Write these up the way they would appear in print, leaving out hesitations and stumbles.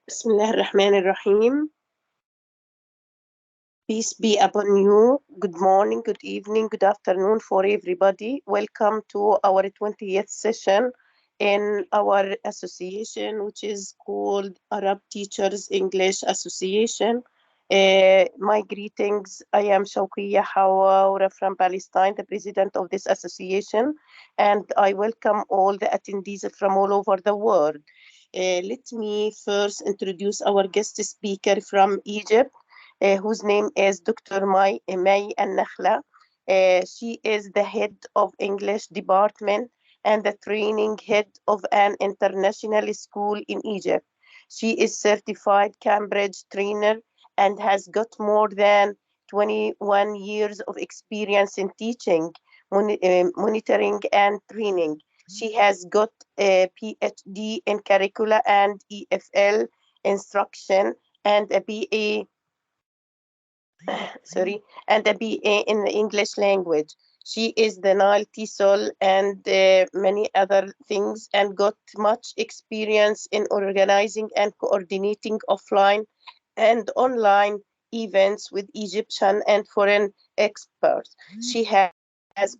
Bismillah ar-Rahman ar-Rahim. Peace be upon you. Good morning, good evening, good afternoon for everybody. Welcome to our 20th session in our association, which is called Arab Teachers English Association. My greetings. I am Shawqia Hawawre from Palestine, the president of this association, and I welcome all the attendees from all over the world. Let me first introduce our guest speaker from Egypt, whose name is Dr. Mai El Nekhely. She is the head of English department and the training head of an international school in Egypt. She is certified Cambridge trainer and has got more than 21 years of experience in teaching, monitoring, and training. She has got a PhD in curricula and EFL instruction and a BA sorry, and a BA in the English language. She is the Nile TESOL and many other things, and got much experience in organizing and coordinating offline and online events with Egyptian and foreign experts. She has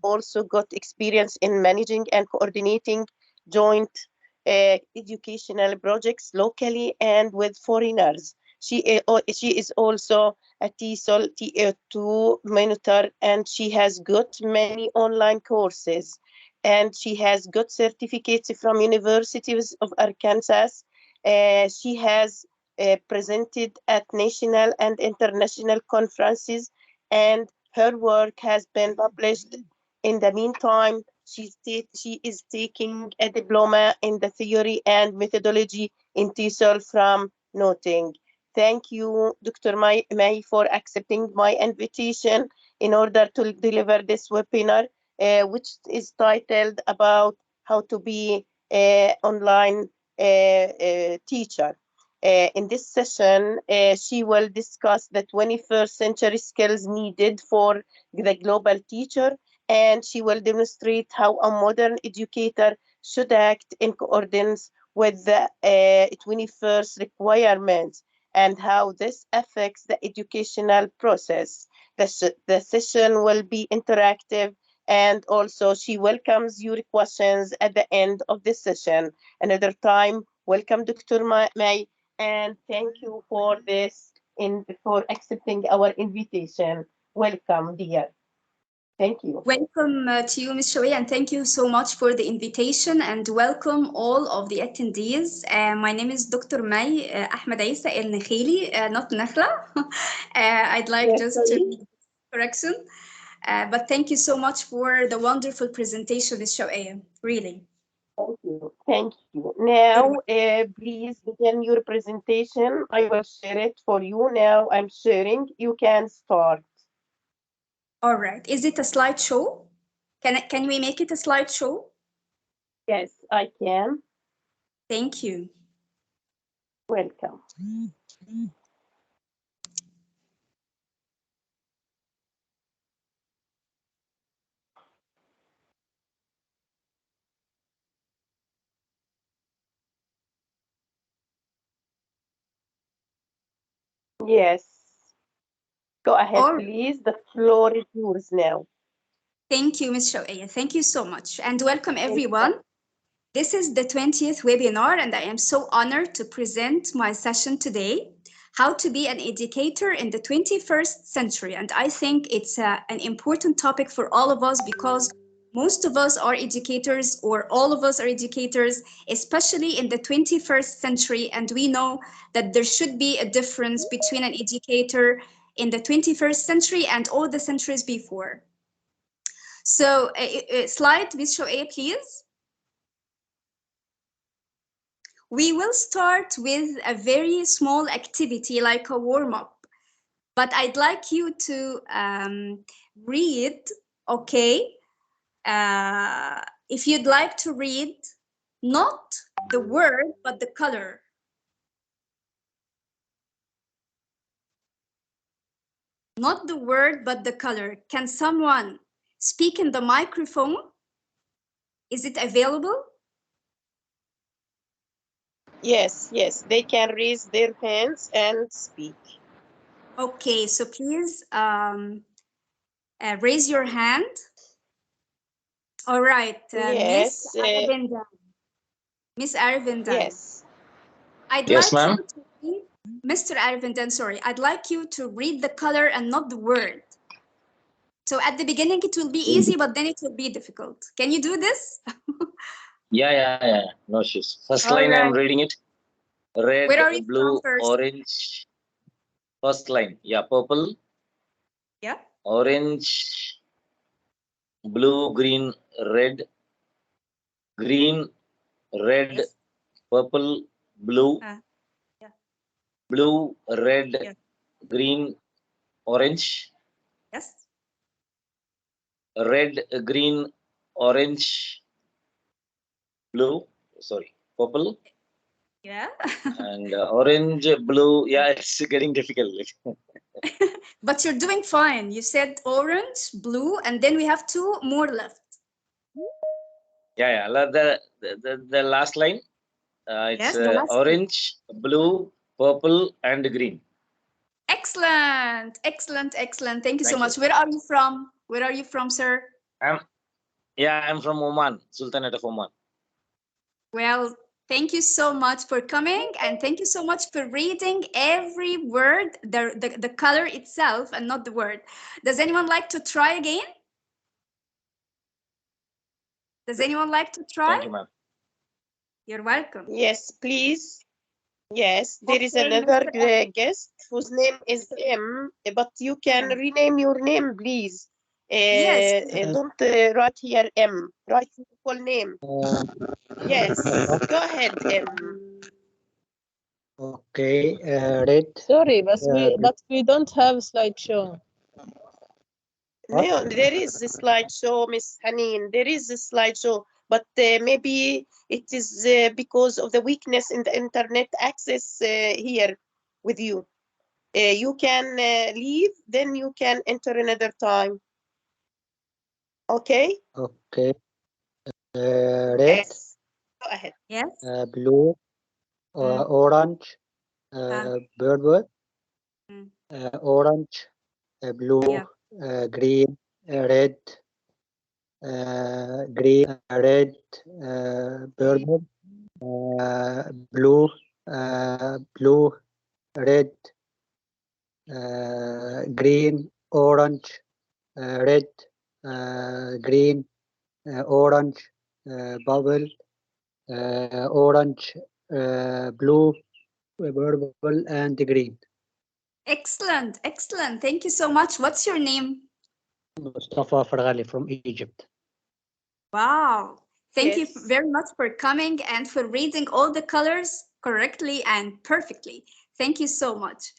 also got experience in managing and coordinating joint educational projects locally and with foreigners. She is also a TESOL TO monitor, and she has got many online courses, and she has got certificates from universities of Arkansas. She has presented at national and international conferences, and her work has been published. In the meantime, she is taking a diploma in the theory and methodology in TESOL from Notting. Thank you, Dr. May, for accepting my invitation in order to deliver this webinar, which is titled about how to be an online teacher. In this session, she will discuss the 21st century skills needed for the global teacher, and she will demonstrate how a modern educator should act in accordance with the 21st requirements and how this affects the educational process. The session will be interactive, and also she welcomes your questions at the end of the session. Another time, welcome Dr. May, and thank you for this for accepting our invitation. Welcome, dear. Thank you. Welcome to you, Ms. Shawqia, and thank you so much for the invitation, and welcome all of the attendees. My name is Dr. Mai Ahmed El Nekhely, not Nekhla. I'd like Yes, just to sorry. make correction, but thank you so much for the wonderful presentation, Ms. Shawqia, really. Thank you. Thank you. Now, please begin your presentation. I will share it for you. Now I'm sharing. You can start. All right. Is it a slideshow? Can we make it a slideshow? Yes, I can. Thank you. Welcome. Yes. Go ahead, All please. The floor is yours now. Thank you, Ms. Shawqia. Thank you so much, and welcome everyone. Welcome. This is the 20th webinar, and I am so honored to present my session today, How to be an Educator in the 21st Century. And I think it's an important topic for all of us because most of us are educators, or all of us are educators, especially in the 21st century. And we know that there should be a difference between an educator in the 21st century and all the centuries before. So, slide, Ms. Shawqia, please. We will start with a very small activity like a warm-up, but I'd like you to read, okay? If you'd like to read, not the word, but the color. Not the word, but the color. Can someone speak in the microphone? Is it available? Yes, yes, they can raise their hands and speak. Okay, so please raise your hand. All right, Miss Yes, Aravinda. Miss Aravinda, yes. I'd Yes, like you ma'am. to read, Mr. Aravindan, sorry, I'd like you to read the color and not the word. So at the beginning it will be easy, but then it will be difficult. Can you do this? Yeah. No issues. First All line, I'm right. reading it. Red, Where are you from blue, first? orange. First line. Yeah, purple, Yeah. orange, blue, green, red, green, red, Yes. purple, blue, Yeah. blue, red, Yeah. green, orange, Yes. red, green, orange, blue. Sorry, purple Yeah. and orange, blue. Yeah, it's getting difficult. But you're doing fine. You said orange, blue, and then we have two more left. Yeah. The last line. It's Yes, the last one. orange, blue, purple, and green. Excellent. Excellent. Excellent. Thank you so Thank you. much. Where are you from? Where are you from, sir? I'm from Oman, Sultanate of Oman. Well, thank you so much for coming, and thank you so much for reading every word, the color itself and not the word. Does anyone like to try again? Does anyone like to try? Thank you, ma'am. You're welcome. Yes, please. Yes, there is Okay, another Mr. Ahmed. guest whose name is M, but you can Yeah. rename your name, please. Yes. Don't write here M. Write your full name. Yes, go ahead, M. Okay, red. Sorry, but blue. we don't have slideshow. What? No, there is a slideshow, Miss Haneen. There is a slideshow, but maybe it is because of the weakness in the internet access here with you. You can leave, then you can enter another time. Okay? Okay, red, Yes. Go ahead. Yes. blue, Mm. orange, Ah. purple, Mm. orange, blue, Yeah. green, red, green, red, purple, blue, blue, red, green, orange, red, green, orange, bubble, orange, blue, purple, and green. Excellent. Excellent. Thank you so much. What's your name? Mustafa Farghali from Egypt. Wow. Thank you Yes. very much for coming and for reading all the colors correctly and perfectly. Thank you so much.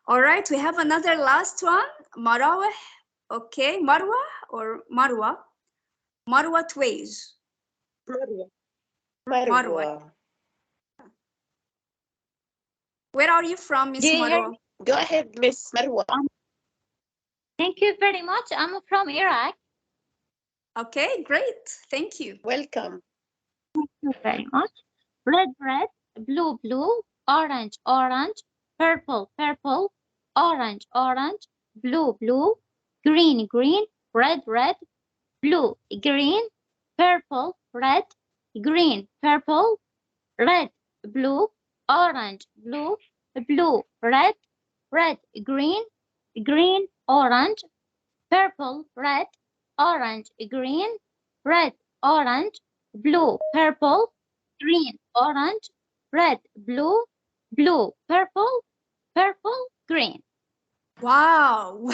All right, we have another last one. Maraweh. Okay, Marwa or Marwa? Marwa Twage. Marwa. Marwa. Marwa. Where are you from, Do Miss you hear Marwa? me? Go ahead, Miss Marwa. Thank you very much. I'm from Iraq. Okay, great. Thank you. Welcome. Thank you very much. Red, red, blue, blue, orange, orange, purple, purple, orange, orange, blue, blue, green, green, red, red, blue, green, purple, red, green, purple, red, blue, orange, blue, blue, red, red, green, green, orange, purple, red, orange, green, red, orange, blue, purple, green, orange, red, blue, blue, purple, purple, green. Wow.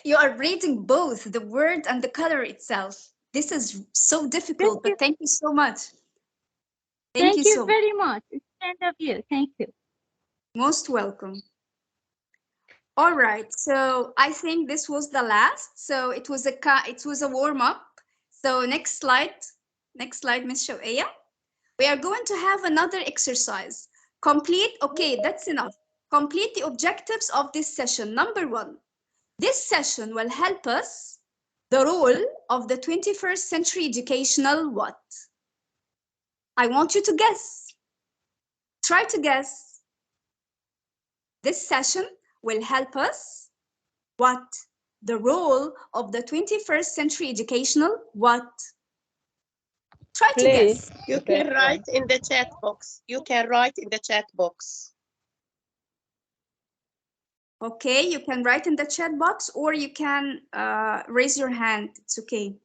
You are reading both the word and the color itself. This is so Thank difficult, you. but thank you so much. Thank Thank you you so much. very much. It's kind of you. Thank you. Most welcome. All right, so I think this was the last. So it was a warm up. So next slide, Miss Shawqia. We are going to have another exercise. Okay, that's enough. Complete the objectives of this session. Number 1, this session will help us the role of the 21st century educational what? I want you to guess. Try to guess. This session will help us what? The role of the 21st century educational what? Try to guess. You can write in the chat box. You can write in the chat box. Okay, you can write in the chat box or you can raise your hand. It's okay.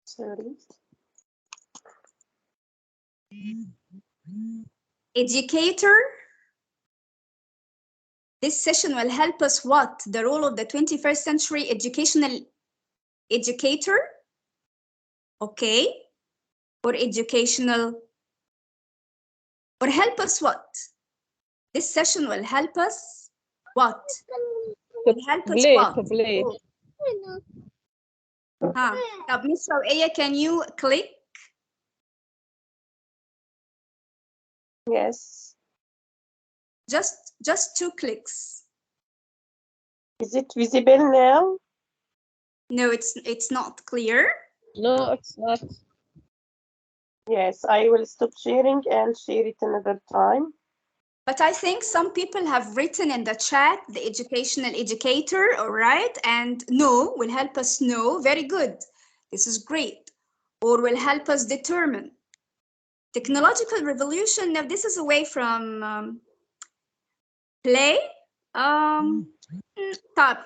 Sorry. Educator. This session will help us what? The role of the 21st century educational educator. Okay. Or educational. Or help us what? This session will help us what? Will help us what? To play. Miss Shawqia, can you click? Yes. Just 2 clicks. Is it visible now? No, it's not clear. No, it's not. Yes, I will stop sharing and share it another time. But I think some people have written in the chat, the educational educator, all right? And no will help us know. Very good. This is great. Or will help us determine. Technological revolution. Now this is away from play.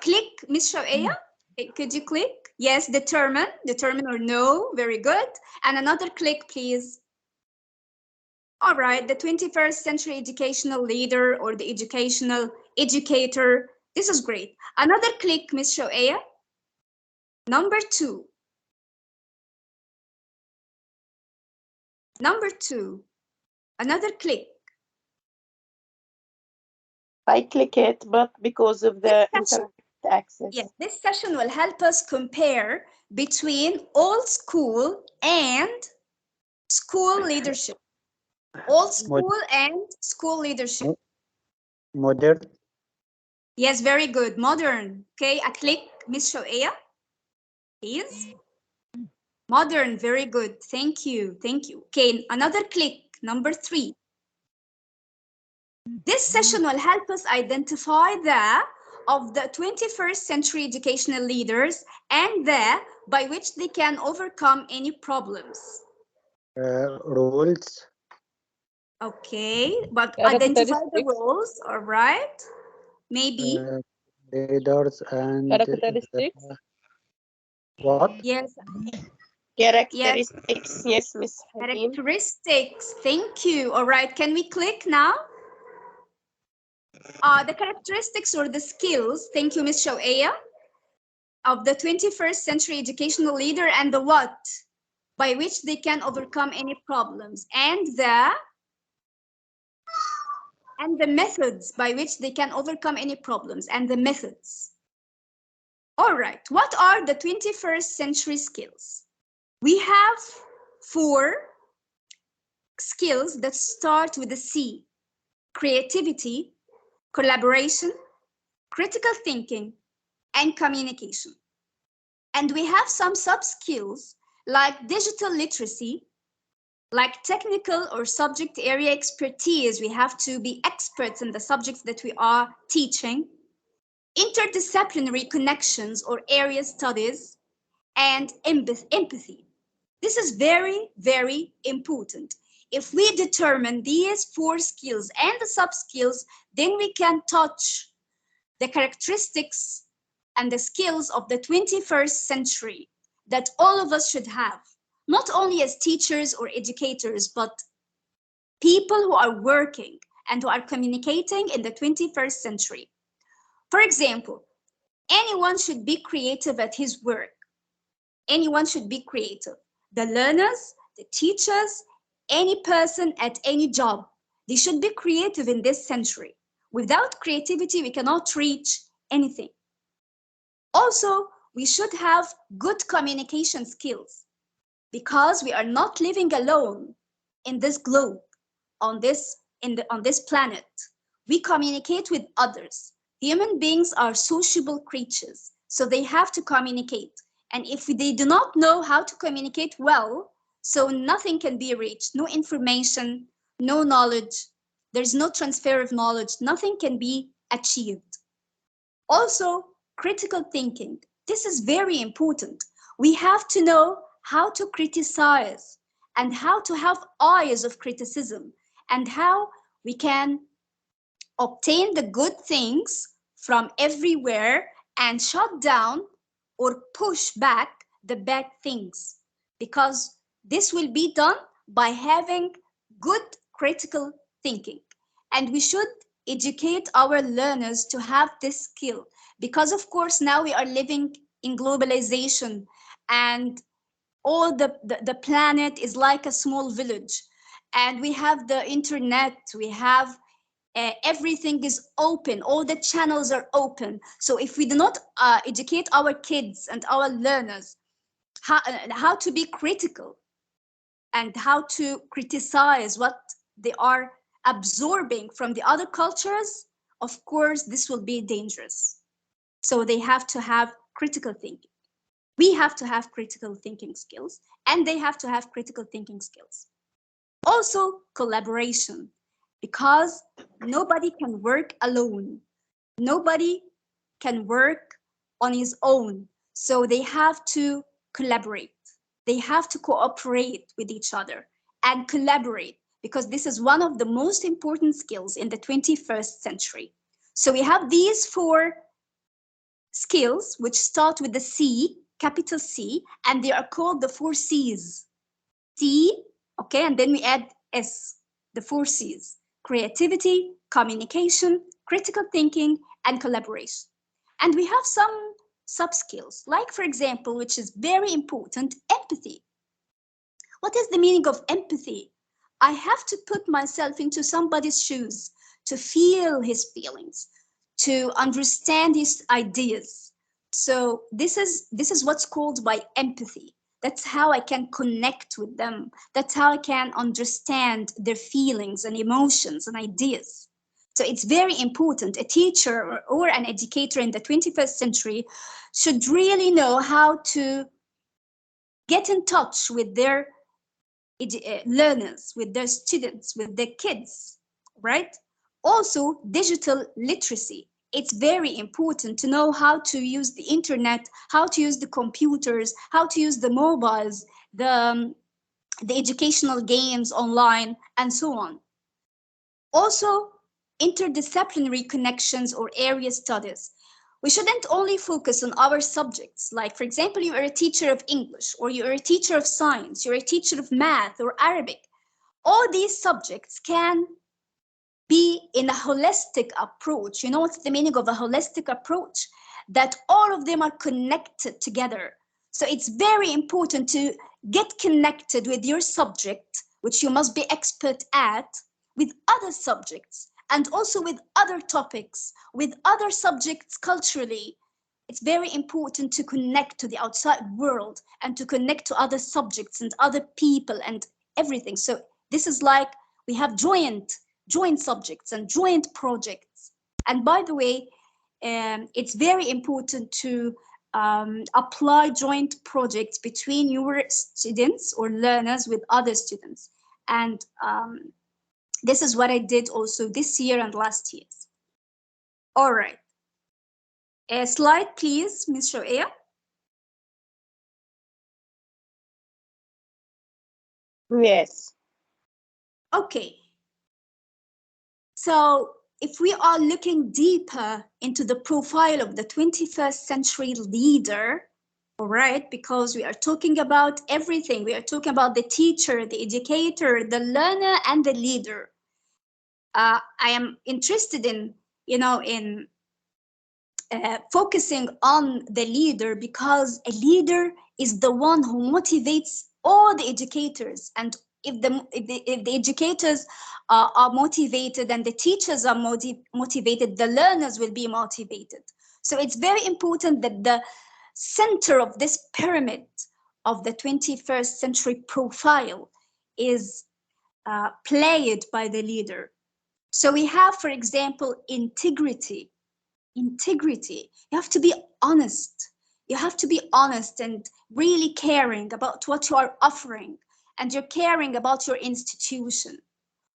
Click, Miss Shawqia. Could you click? Yes, determine or no. Very good. And another click, please. All right, the 21st century educational leader or the educational educator. This is great. Another click, Miss Shawqia. Number 2. Number 2. Another click. I click it, but because of the internet access. Yes, this session will help us compare between old school and school leadership. Old school and school leadership. Modern. Yes, very good. Modern. Okay, a click, Miss Shawqia, please. Modern, very good. Thank you. Thank you. Okay, another click, number 3. This session will help us identify of the 21st century educational leaders and by which they can overcome any problems. Rules. Okay, but identify the roles, all right? Maybe. Leaders and Characteristics. What? Yes. Characteristics. Yes, Miss Hakim. Characteristics. Thank you. All right, can we click now? The characteristics or the skills, thank you, Ms. Shawqia, of the 21st century educational leader and the what? By which they can overcome any problems. And the methods by which they can overcome any problems and the methods. All right, what are the 21st century skills? We have 4 skills that start with a C: creativity, collaboration, critical thinking, and communication. And we have some sub-skills like digital literacy, like technical or subject area expertise. We have to be experts in the subjects that we are teaching, interdisciplinary connections or area studies, and empathy. This is very, very important. If we determine these 4 skills and the sub-skills, then we can touch the characteristics and the skills of the 21st century that all of us should have, not only as teachers or educators, but people who are working and who are communicating in the 21st century. For example, anyone should be creative at his work. Anyone should be creative. The learners, the teachers, any person at any job, they should be creative in this century. Without creativity, we cannot reach anything. Also, we should have good communication skills because we are not living alone in this globe, on this planet. We communicate with others. Human beings are sociable creatures, so they have to communicate. And if they do not know how to communicate well, so nothing can be reached, no information, no knowledge, there's no transfer of knowledge, nothing can be achieved. Also, critical thinking. This is very important. We have to know how to criticize and how to have eyes of criticism and how we can obtain the good things from everywhere and shut down or push back the bad things, because this will be done by having good critical thinking. And we should educate our learners to have this skill, because of course now we are living in globalization and all the planet is like a small village, and we have the internet, we have everything is open, all the channels are open. So if we do not educate our kids and our learners how to be critical and how to criticize what they are absorbing from the other cultures, of course this will be dangerous. So they have to have critical thinking. We have to have critical thinking skills, and they have to have critical thinking skills. Also, collaboration, because nobody can work alone. Nobody can work on his own. So they have to collaborate. They have to cooperate with each other and collaborate, because this is one of the most important skills in the 21st century. So we have these 4 skills which start with the C, capital C, and they are called the 4 C's. C, okay, and then we add S, the 4 C's: creativity, communication, critical thinking, and collaboration. And we have some sub-skills, like for example, which is very important, empathy. What is the meaning of empathy? I have to put myself into somebody's shoes to feel his feelings, to understand his ideas. So this is what's called by empathy. That's how I can connect with them. That's how I can understand their feelings and emotions and ideas. So it's very important. A teacher or an educator in the 21st century should really know how to get in touch with their learners, with their students, with their kids, right? Also, digital literacy. It's very important to know how to use the internet, how to use the computers, how to use the mobiles, the educational games online, and so on. Also, interdisciplinary connections or area studies. We shouldn't only focus on our subjects. Like, for example, you are a teacher of English, or you're a teacher of science, you're a teacher of math or Arabic. All these subjects can be in a holistic approach. You know what's the meaning of a holistic approach? That all of them are connected together. So it's very important to get connected with your subject, which you must be expert at, with other subjects, and also with other topics, with other subjects culturally. It's very important to connect to the outside world and to connect to other subjects and other people and everything. So this is like we have joint subjects and joint projects. And by the way, it's very important to apply joint projects between your students or learners with other students. And this is what I did also this year and last year. All right. A slide, please, Ms. Shawqia. Yes. Okay. So if we are looking deeper into the profile of the 21st century leader, all right, because we are talking about everything. We are talking about the teacher, the educator, the learner, and the leader. I am interested in, focusing on the leader, because a leader is the one who motivates all the educators. And if the educators are motivated and the teachers are motivated, the learners will be motivated. So it's very important that the center of this pyramid of the 21st century profile is played by the leader. So we have, for example, integrity. You have to be honest. You have to be honest and really caring about what you are offering, and you're caring about your institution.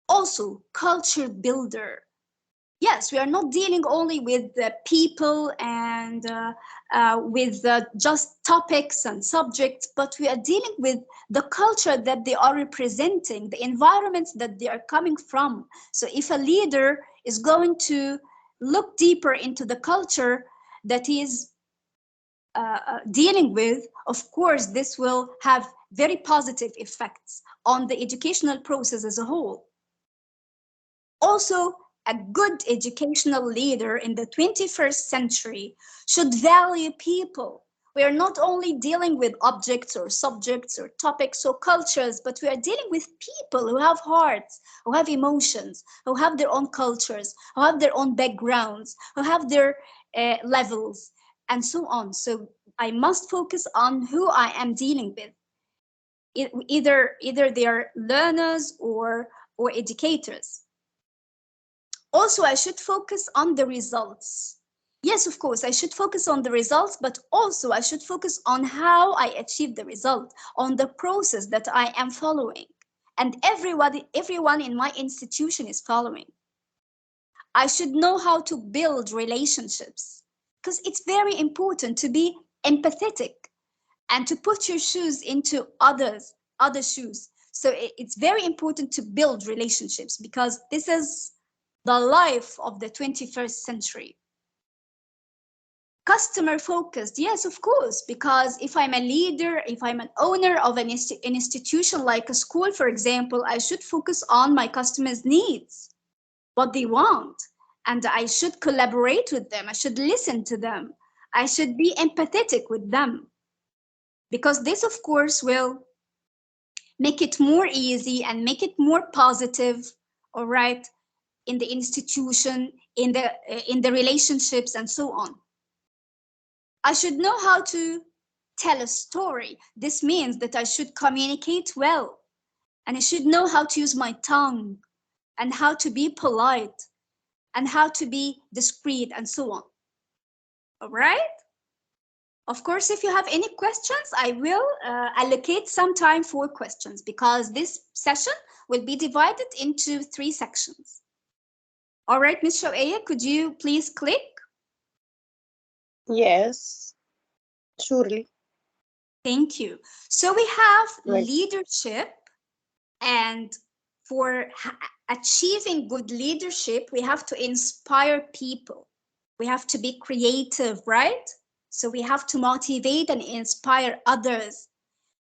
Also, culture builder. Yes, we are not dealing only with the people and with just topics and subjects, but we are dealing with the culture that they are representing, the environments that they are coming from. So if a leader is going to look deeper into the culture that he is dealing with, of course, this will have very positive effects on the educational process as a whole. Also, a good educational leader in the 21st century should value people. We are not only dealing with objects or subjects or topics or cultures, but we are dealing with people who have hearts, who have emotions, who have their own cultures, who have their own backgrounds, who have their levels, and so on. So I must focus on who I am dealing with. Either they are learners or educators. Also, I should focus on the results. Yes, of course, I should focus on the results, but also I should focus on how I achieve the result, on the process that I am following, and everyone in my institution is following. I should know how to build relationships, because it's very important to be empathetic and to put your shoes into other shoes. So it's very important to build relationships, because this is the life of the 21st century. Customer focused, yes, of course, because if I'm a leader, if I'm an owner of an institution like a school, for example, I should focus on my customers' needs, what they want, and I should collaborate with them. I should listen to them. I should be empathetic with them, because this, of course, will make it more easy and make it more positive, all right, in the institution, in the relationships, and so on. I should know how to tell a story. This means that I should communicate well, and I should know how to use my tongue, and how to be polite, and how to be discreet, and so on. All right? Of course, if you have any questions, I will allocate some time for questions, because this session will be divided into 3 sections. All right, Ms. Shawqia, could you please click? Yes, surely. Thank you. So we have Right. leadership, and for achieving good leadership, we have to inspire people. We have to be creative, right? So we have to motivate and inspire others.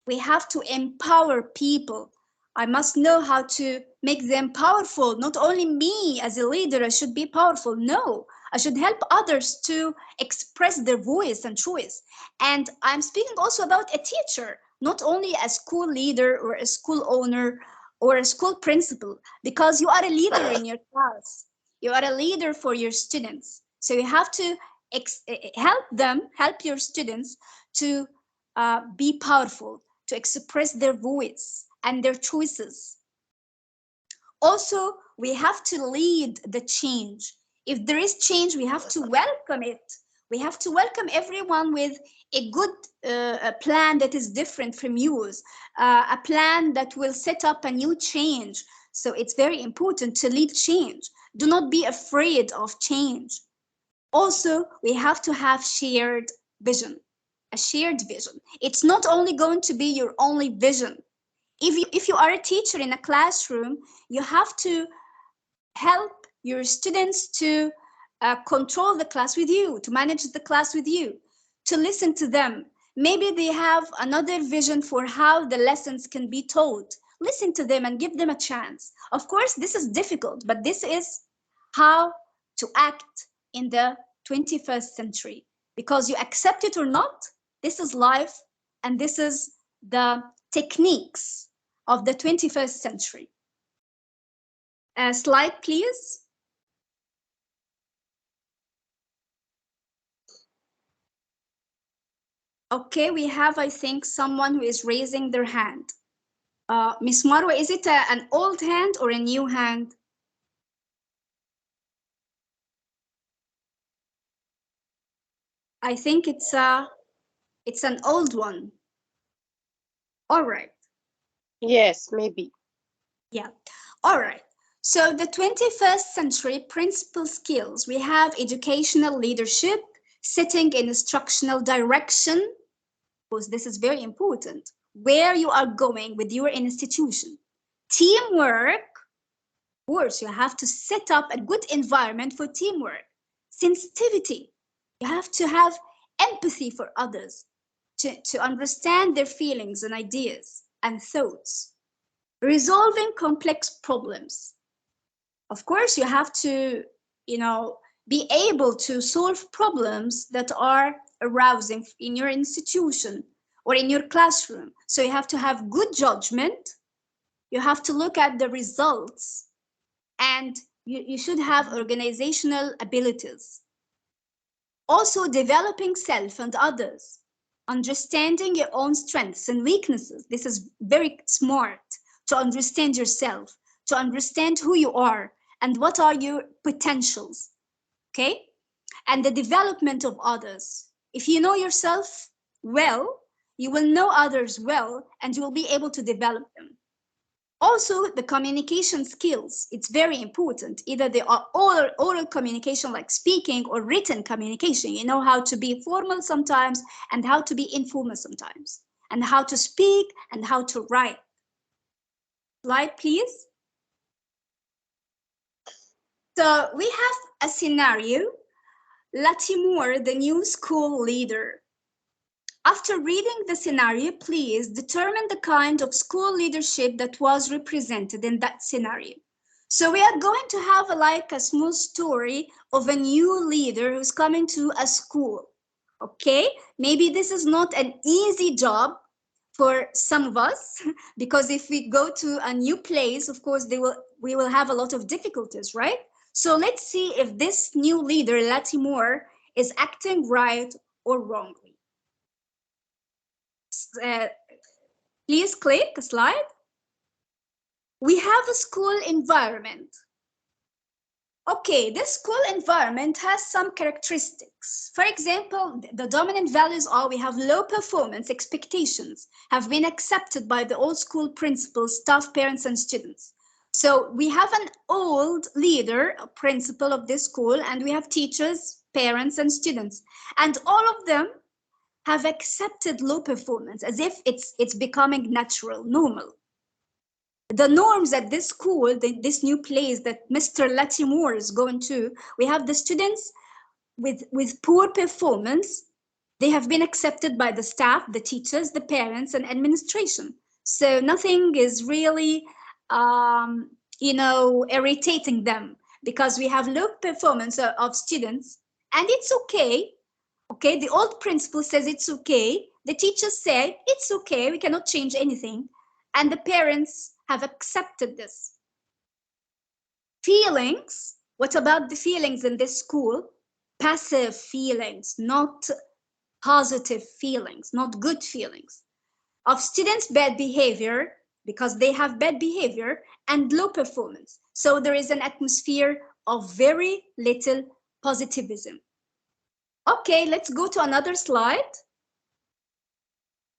We have to empower people. I must know how to make them powerful. Not only me as a leader, I should be powerful. No, I should help others to express their voice and choice. And I'm speaking also about a teacher, not only a school leader or a school owner or a school principal, because you are a leader in your class. You are a leader for your students. So you have to help your students to be powerful, to express their voice and their choices. Also, we have to lead the change. If there is change, we have to welcome it. We have to welcome everyone with a good a plan that is different from yours, a plan that will set up a new change. So it's very important to lead change. Do not be afraid of change. Also, we have to have shared vision, a shared vision. It's not only going to be your only vision. If you are a teacher in a classroom, you have to help your students to control the class with you, to manage the class with you, to listen to them. Maybe they have another vision for how the lessons can be taught. Listen to them and give them a chance. Of course, this is difficult, but this is how to act in the 21st century. Because you accept it or not, this is life, and this is the techniques of the 21st century. Slide, please. Okay, we have, I think, someone who is raising their hand. Miss Marwa, is it an old hand or a new hand? I think it's It's an old one. All right. Yes, maybe. Yeah. All right. So the 21st century principal skills, we have educational leadership, setting in instructional direction, because this is very important, where you are going with your institution. Teamwork, of course, you have to set up a good environment for teamwork. Sensitivity, you have to have empathy for others, to understand their feelings and ideas and thoughts. Resolving complex problems. Of course, you have to, be able to solve problems that are arousing in your institution or in your classroom. So you have to have good judgment. You have to look at the results, and you should have organizational abilities. Also, developing self and others, understanding your own strengths and weaknesses. This is very smart, to understand yourself, to understand who you are and what are your potentials, okay? And the development of others. If you know yourself well, you will know others well, and you will be able to develop them. Also, the communication skills, it's very important. Either they are oral communication like speaking, or written communication. You know how to be formal sometimes and how to be informal sometimes, and how to speak and how to write. Slide, please. So we have a scenario. Latimore, the new school leader. After reading the scenario, please determine the kind of school leadership that was represented in that scenario. So we are going to have like a small story of a new leader who's coming to a school. Okay, maybe this is not an easy job for some of us, because if we go to a new place, of course, we will have a lot of difficulties, right? So let's see if this new leader, Latimore, is acting right or wrongly. Please click a slide. We have a school environment. Okay, this school environment has some characteristics. For example, the dominant values are, we have low performance expectations have been accepted by the old school principals, staff, parents, and students. So we have an old leader, a principal of this school, and we have teachers, parents, and students. And all of them have accepted low performance as if it's becoming natural, normal. The norms at this school, this new place that Mr. Latimore is going to, we have the students with poor performance. They have been accepted by the staff, the teachers, the parents, and administration. So nothing is really, irritating them, because we have low performance of students, and it's okay. Okay, the old principal says it's okay. The teachers say it's okay, we cannot change anything. And the parents have accepted this. Feelings, what about the feelings in this school? Passive feelings, not positive feelings, not good feelings. Of students' bad behavior, because they have bad behavior, and low performance. So there is an atmosphere of very little positivism. Okay, let's go to another slide.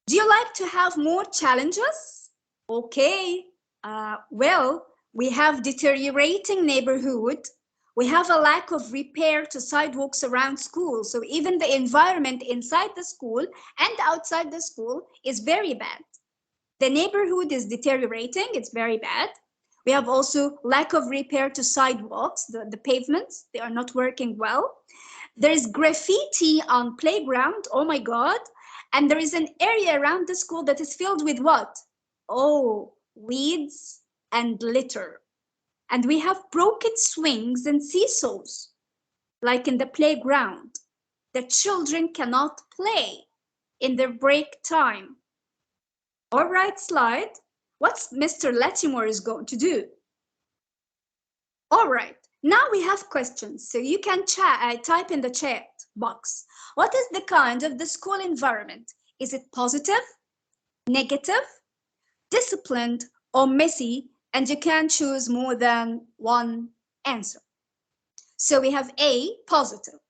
Do you like to have more challenges? Okay, well, we have deteriorating neighborhood. We have a lack of repair to sidewalks around school. So even the environment inside the school and outside the school is very bad. The neighborhood is deteriorating, it's very bad. We have also lack of repair to sidewalks, the pavements, they are not working well. There is graffiti on playground, oh my God. And there is an area around the school that is filled with what? Oh, weeds and litter. And we have broken swings and seesaws, like in the playground. The children cannot play in their break time. All right, slide. What's Mr. Latimore is going to do? All right, now we have questions. So you can type in the chat box. What is the kind of the school environment? Is it positive, negative, disciplined, or messy? And you can choose more than one answer. So we have A, positive.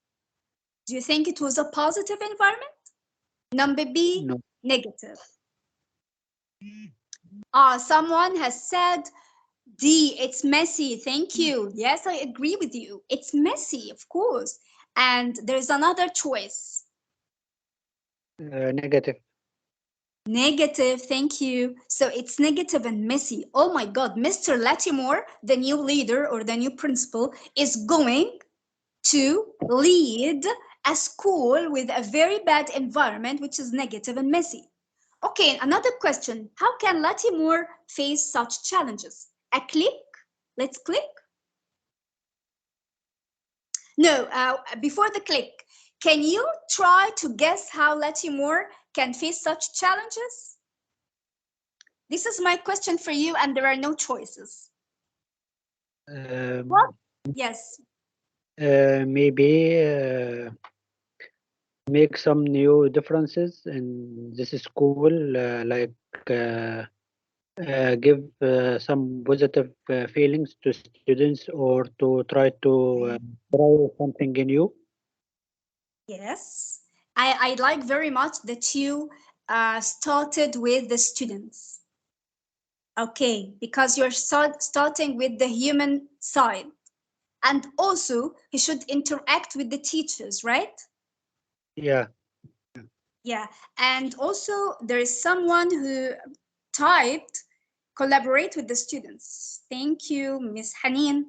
Do you think it was a positive environment? Number B, No. negative. Someone has said D, it's messy. Thank you. Yes, I agree with you. It's messy, of course. And there's another choice. Negative. Negative, thank you. So it's negative and messy. Oh my God, Mr. Latimore, the new leader or the new principal, is going to lead a school with a very bad environment, which is negative and messy. Okay, another question. How can Latimore face such challenges? A click? Let's click. No, before the click, can you try to guess how Latimore can face such challenges? This is my question for you, and there are no choices. What? Yes. Maybe make some new differences in this school, like give some positive feelings to students, or to try to try something new. Yes. I like very much that you started with the students. Okay, because you're starting with the human side. And also, he should interact with the teachers, right? Yeah. Yeah, and also there is someone who typed, collaborate with the students. Thank you, Miss Haneen.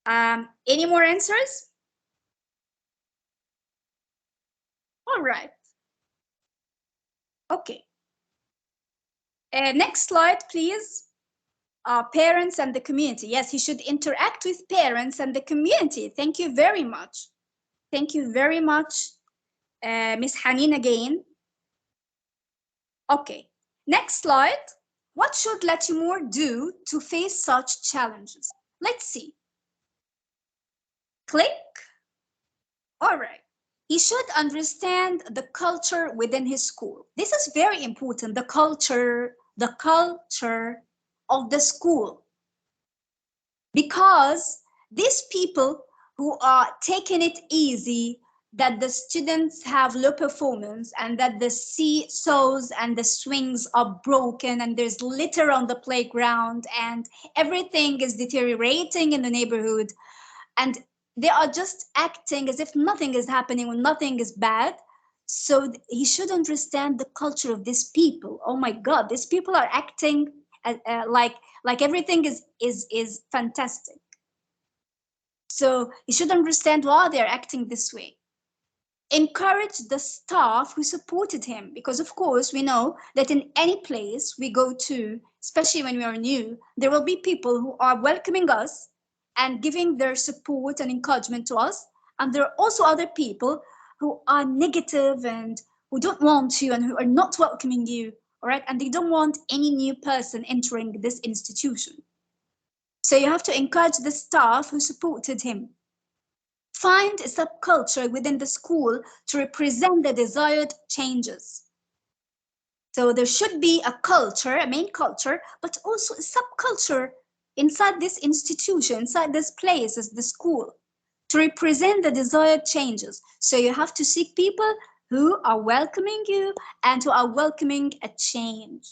Any more answers? All right. Okay. Next slide, please. Parents and the community. Yes, he should interact with parents and the community. Thank you very much. Thank you very much, Miss Haneen again. Okay, next slide. What should Latimore do to face such challenges? Let's see. Click. All right. He should understand the culture within his school. This is very important, the culture of the school. Because these people who are taking it easy, that the students have low performance and that the seesaws and the swings are broken and there's litter on the playground and everything is deteriorating in the neighborhood, and they are just acting as if nothing is happening when nothing is bad. So he should understand the culture of these people. Oh my God, these people are acting like everything is fantastic. So he should understand why they're acting this way. Encourage the staff who supported him, because of course we know that in any place we go to, especially when we are new, there will be people who are welcoming us and giving their support and encouragement to us, and there are also other people who are negative and who don't want you and who are not welcoming you, all right, and they don't want any new person entering this institution. So you have to encourage the staff who supported him. Find a subculture within the school to represent the desired changes. So there should be a culture, a main culture, but also a subculture inside this institution, inside this place, as the school, to represent the desired changes. So you have to seek people who are welcoming you and who are welcoming a change.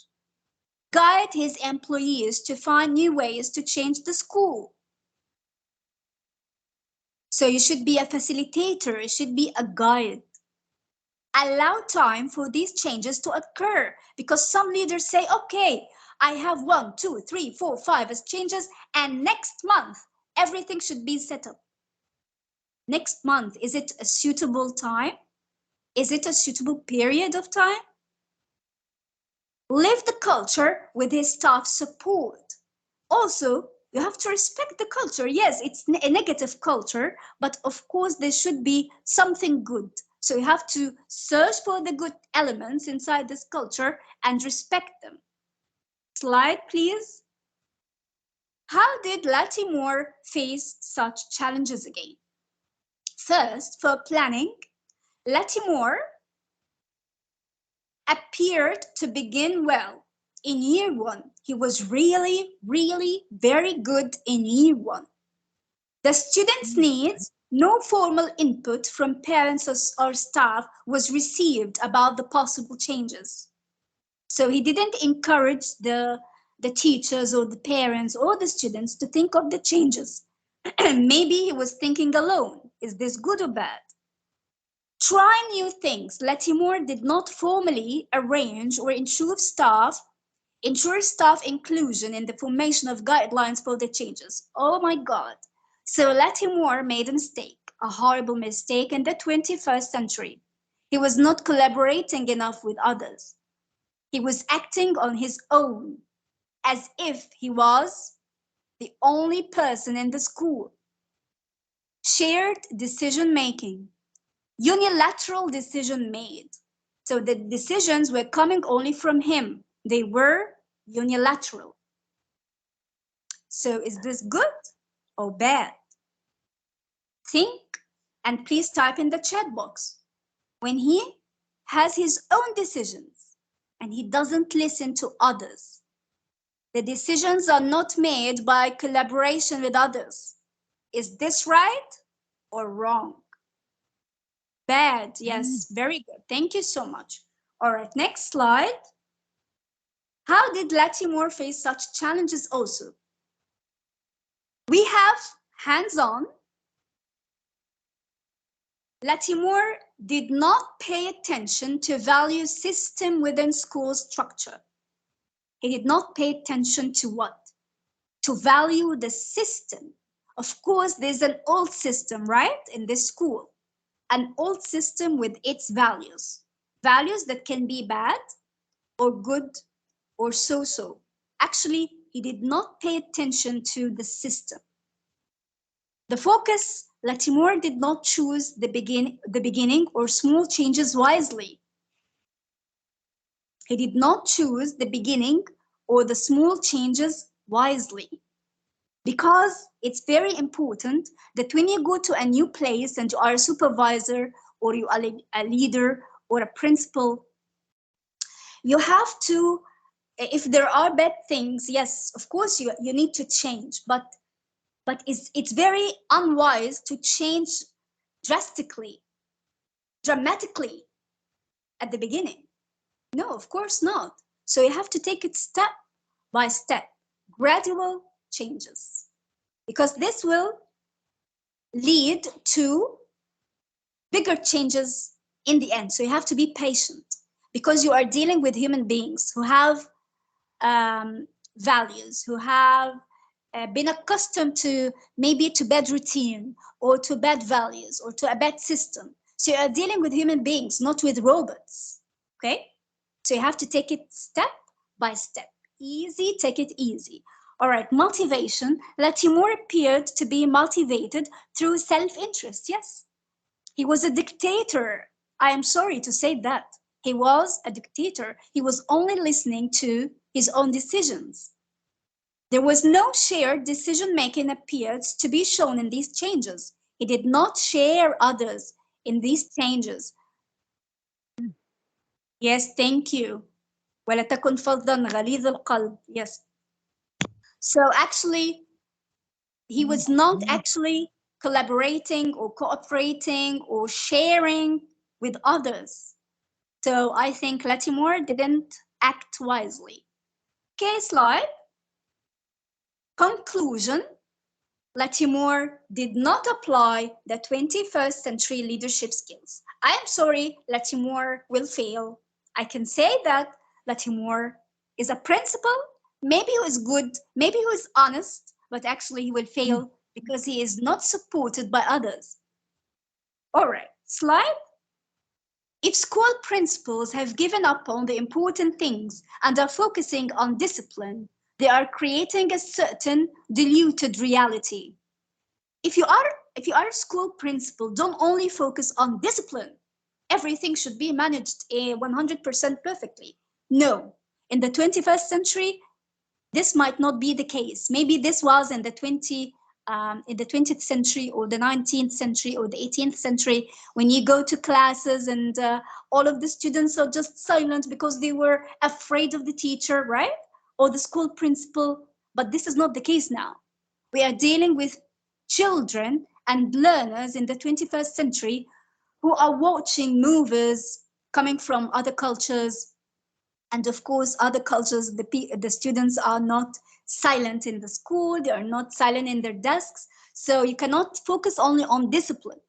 Guide his employees to find new ways to change the school. So you should be a facilitator, you should be a guide. Allow time for these changes to occur, because some leaders say, okay, I have 1, 2, 3, 4, 5 as changes, and next month everything should be set up. Next month, is it a suitable time? Is it a suitable period of time? Live the culture with his staff support. Also, you have to respect the culture. Yes, it's a negative culture, but of course there should be something good. So you have to search for the good elements inside this culture and respect them. Slide, please. How did Latimore face such challenges again? First, for planning, Latimore appeared to begin well. In year 1, he was really very good in year 1. The students' needs No formal input from parents or staff was received about the possible changes. So he didn't encourage the teachers or the parents or the students to think of the changes. Maybe he was thinking alone. Is this good or bad? Try new things. Latimore did not formally arrange or ensure staff inclusion in the formation of guidelines for the changes. Oh my God. So Latimore made a mistake, a horrible mistake in the 21st century. He was not collaborating enough with others. He was acting on his own, as if he was the only person in the school. Shared decision-making, unilateral decision made. So the decisions were coming only from him. They were unilateral. So is this good or bad? Think and please type in the chat box. When he has his own decisions and he doesn't listen to others, the decisions are not made by collaboration with others. Is this right or wrong? Bad, yes, very good. Thank you so much. All right, next slide. How did Latimore face such challenges also? We have hands-on. Latimore did not pay attention to value system within school structure. He did not pay attention to what? To value the system. Of course, there's an old system, right, in this school. An old system with its values. Values that can be bad or good or so-so. Actually, he did not pay attention to the system. The focus, Latimore did not choose the beginning or small changes wisely. He did not choose the beginning or the small changes wisely. Because it's very important that when you go to a new place and you are a supervisor or you are a leader or a principal, you have to, if there are bad things, yes, of course you need to change, but it's very unwise to change dramatically at the beginning. No, of course not. So you have to take it step by step, gradual changes, because this will lead to bigger changes in the end. So you have to be patient because you are dealing with human beings who have values, who have been accustomed to maybe to bad routine or to bad values or to a bad system. So you are dealing with human beings, not with robots, okay? So you have to take it step by step. Easy, take it easy. All right, motivation. Latimore appeared to be motivated through self-interest, yes. He was a dictator. I am sorry to say that. He was a dictator. He was only listening to his own decisions. There was no shared decision-making appears to be shown in these changes. He did not share others in these changes. Yes, thank you. ولا تكن فظا غليظ القلب. Yes. So actually, he was not actually collaborating or cooperating or sharing with others. So I think Latimore didn't act wisely. Okay, slide. Conclusion. Latimore did not apply the 21st century leadership skills. I am sorry, Latimore will fail. I can say that Latimore is a principal. Maybe he was good, maybe he was honest, but actually he will fail because he is not supported by others. All right, slide. If school principals have given up on the important things and are focusing on discipline, they are creating a certain diluted reality. If you are a school principal, don't only focus on discipline. Everything should be managed 100% perfectly. No, in the 21st century, this might not be the case. Maybe this was in the 20th century or the 19th century or the 18th century, when you go to classes and all of the students are just silent because they were afraid of the teacher, right? Or the school principal. But this is not the case now. We are dealing with children and learners in the 21st century who are watching movies coming from other cultures. And of course, other cultures, the students are not silent in the school, they are not silent in their desks. So you cannot focus only on discipline.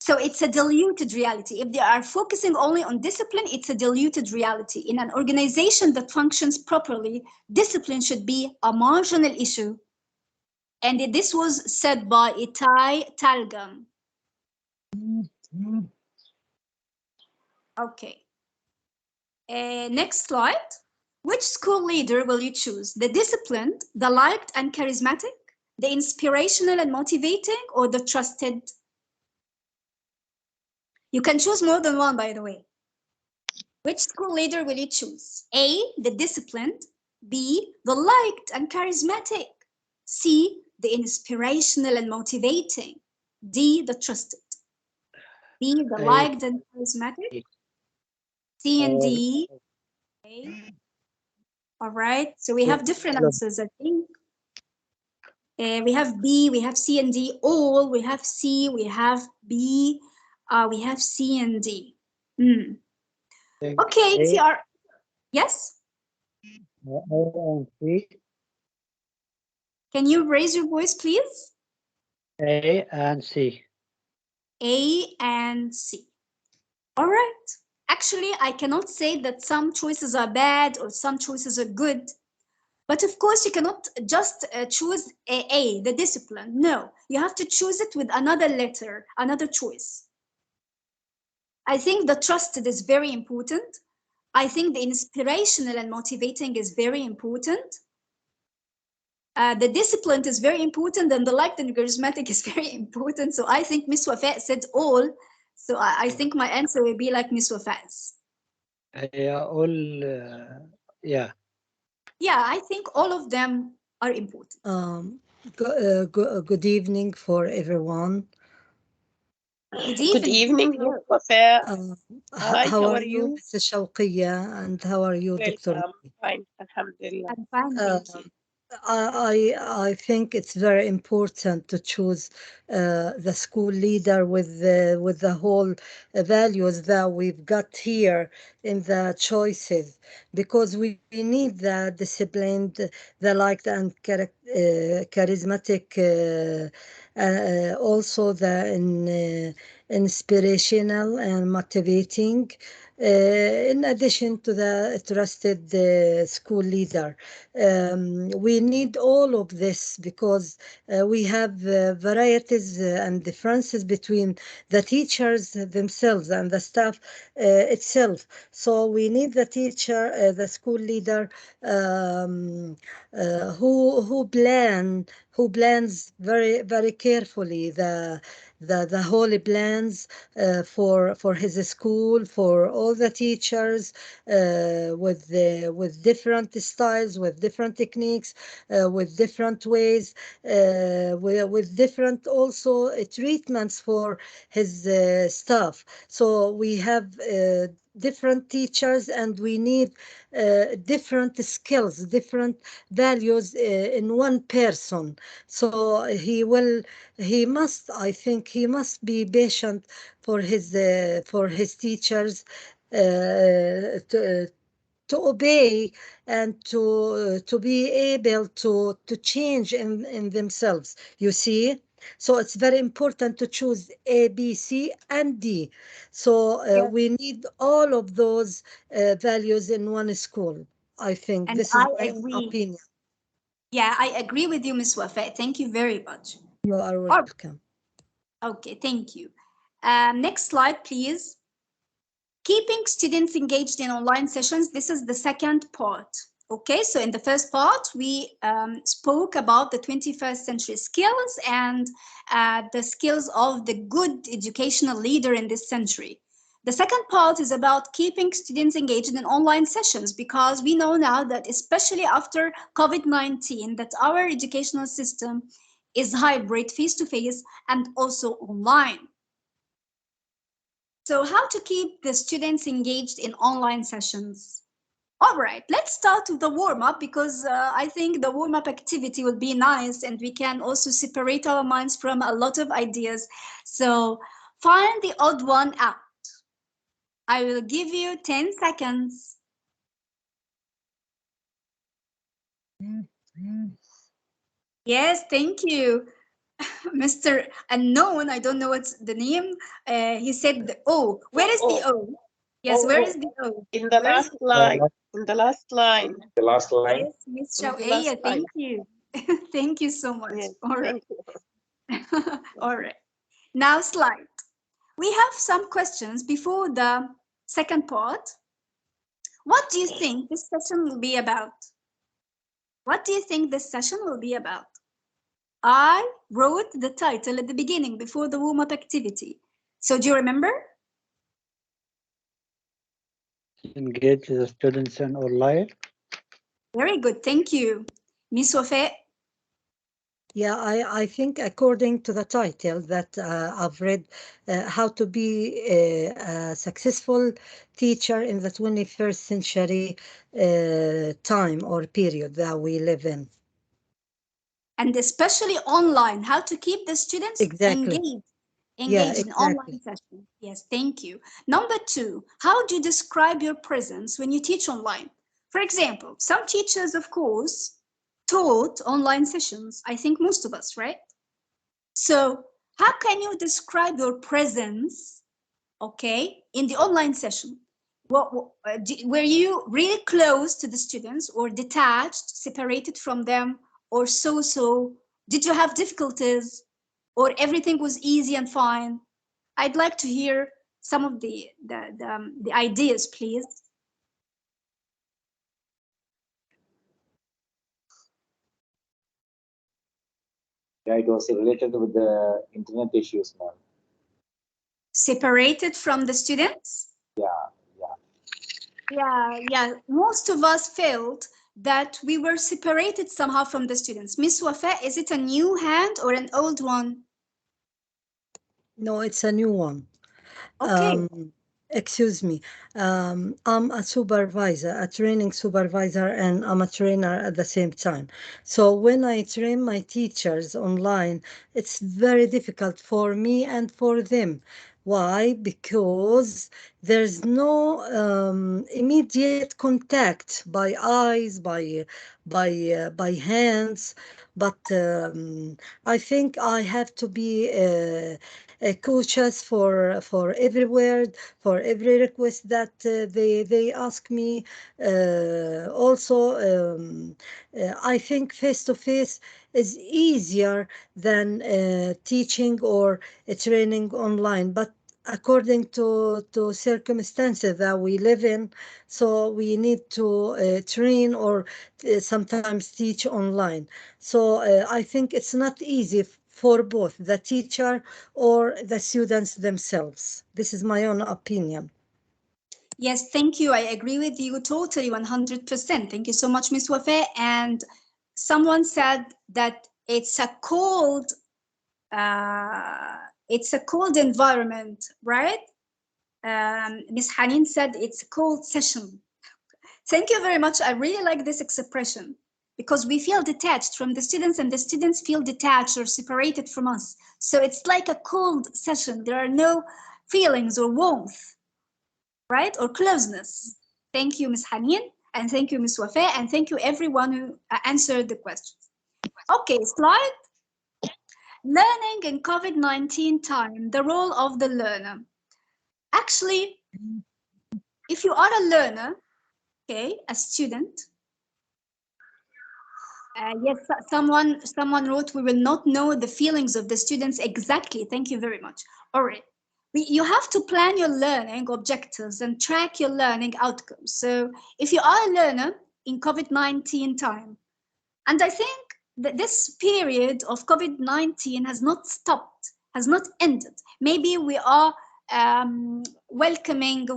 So it's a diluted reality. If they are focusing only on discipline, it's a diluted reality. In an organization that functions properly, discipline should be a marginal issue. And this was said by Itai Talgam. Okay. Next slide. Which school leader will you choose? The disciplined, the liked and charismatic, the inspirational and motivating, or the trusted? You can choose more than one, by the way. Which school leader will you choose? A, the disciplined, B, the liked and charismatic, C, the inspirational and motivating, D, the trusted. B, the liked and charismatic, C and D. Okay. All right, so we have different answers, I think. We have B, we have C and D, all, we have C, we have B, we have C and D. Okay, if are, yes? Can you raise your voice, please? A and C. A and C. All right. Actually, I cannot say that some choices are bad or some choices are good. But of course, you cannot just choose A, the discipline. No, you have to choose it with another letter, another choice. I think the trusted is very important. I think the inspirational and motivating is very important. The discipline is very important, and the liked and charismatic is very important. So I think Miss Wafa said all. So I think my answer will be like Miss Wafa's. Yeah, all, yeah. Yeah, I think all of them are important. Good evening for everyone. Good Good evening. evening, Miss Wafa. Hi, How how are are you, you? Mrs. Shawqia, and how are you, Dr. Welcome. Fine, Alhamdulillah. I'm fine, thank you. I think it's very important to choose the school leader with the whole values that we've got here in the choices, because we need the disciplined, the liked and charismatic, also the inspirational and motivating. In addition to the trusted school leader, we need all of this because we have varieties and differences between the teachers themselves and the staff itself. So we need the teacher, the school leader, who plans very carefully the whole plans for his school, for all the teachers, with different styles, with different techniques, with different ways, with different also treatments for his staff. So we have different teachers, and we need different skills, different values in one person. So I think he must be patient for his teachers, to obey and to be able to change in themselves, you see. So it's very important to choose A, B, C, and D. So we need all of those values in one school. I think And this is I my agree. opinion. Yeah, I agree with you, Miss Wafa. Thank you very much. You are welcome. Okay, thank you. Next slide, please. Keeping students engaged in online sessions. This is the second part. Okay, so in the first part, we spoke about the 21st century skills and the skills of the good educational leader in this century. The second part is about keeping students engaged in online sessions, because we know now that especially after COVID-19 that our educational system is hybrid, face-to-face, and also online. So how to keep the students engaged in online sessions? All right, let's start with the warm-up because I think the warm-up activity will be nice and we can also separate our minds from a lot of ideas. So find the odd one out. I will give you 10 seconds. Yes, thank you. Mr. Unknown, I don't know what's the name. He said the O. Where is the O? Yes, where is the O? In the last line. In the last line. The last line. Yes, Miss In the Shawqia, last thank line. you. Thank you so much. Yes, All right. thank you. All right. Now slide. We have some questions before the second part. What do you think this session will be about? What do you think this session will be about? I wrote the title at the beginning before the warm-up activity. So do you remember? Engage the students in online. Very good, thank you. Miss Wafa? Yeah, I think according to the title that I've read, how to be a successful teacher in the 21st century time or period that we live in. And especially online, how to keep the students Exactly. engaged in online Exactly. session. Yes, thank you. Number two, how do you describe your presence when you teach online? For example, some teachers, of course, taught online sessions. I think most of us, right? So how can you describe your presence, okay, in the online session? Were you really close to the students or detached, separated from them, or so? Did you have difficulties or everything was easy and fine? I'd like to hear some of the ideas, please. Yeah, it was related with the internet issues, ma'am. Separated from the students? Yeah. Most of us felt that we were separated somehow from the students. Miss Wafa, is it a new hand or an old one? No, it's a new one. Okay. Excuse me. I'm a supervisor, a training supervisor, and I'm a trainer at the same time. So when I train my teachers online, it's very difficult for me and for them. Why? Because there's no immediate contact by eyes, by hands. But I think I have to be cautious for every word, for every request that they ask me. Also, I think face to face is easier than teaching or training online, but according to circumstances that we live in, so we need to train or sometimes teach online. So I think it's not easy for both the teacher or the students themselves. This is my own opinion. Yes, thank you. I agree with you totally 100%. Thank you so much, Miss Wafa. And someone said that it's a cold environment, right? Miss Hanin said it's a cold session. Thank you very much. I really like this expression because we feel detached from the students and the students feel detached or separated from us. So it's like a cold session. There are no feelings or warmth, right? Or closeness. Thank you, Ms. Hanin, and thank you, Ms. Wafa, and thank you everyone who answered the questions. Okay, slide. Learning in COVID-19 time, the role of the learner. Actually, if you are a learner, okay, a student, yes, someone wrote, we will not know the feelings of the students exactly. Thank you very much. All right. You have to plan your learning objectives and track your learning outcomes. So if you are a learner in COVID-19 time, and I think that this period of COVID-19 has not stopped, has not ended. Maybe we are welcoming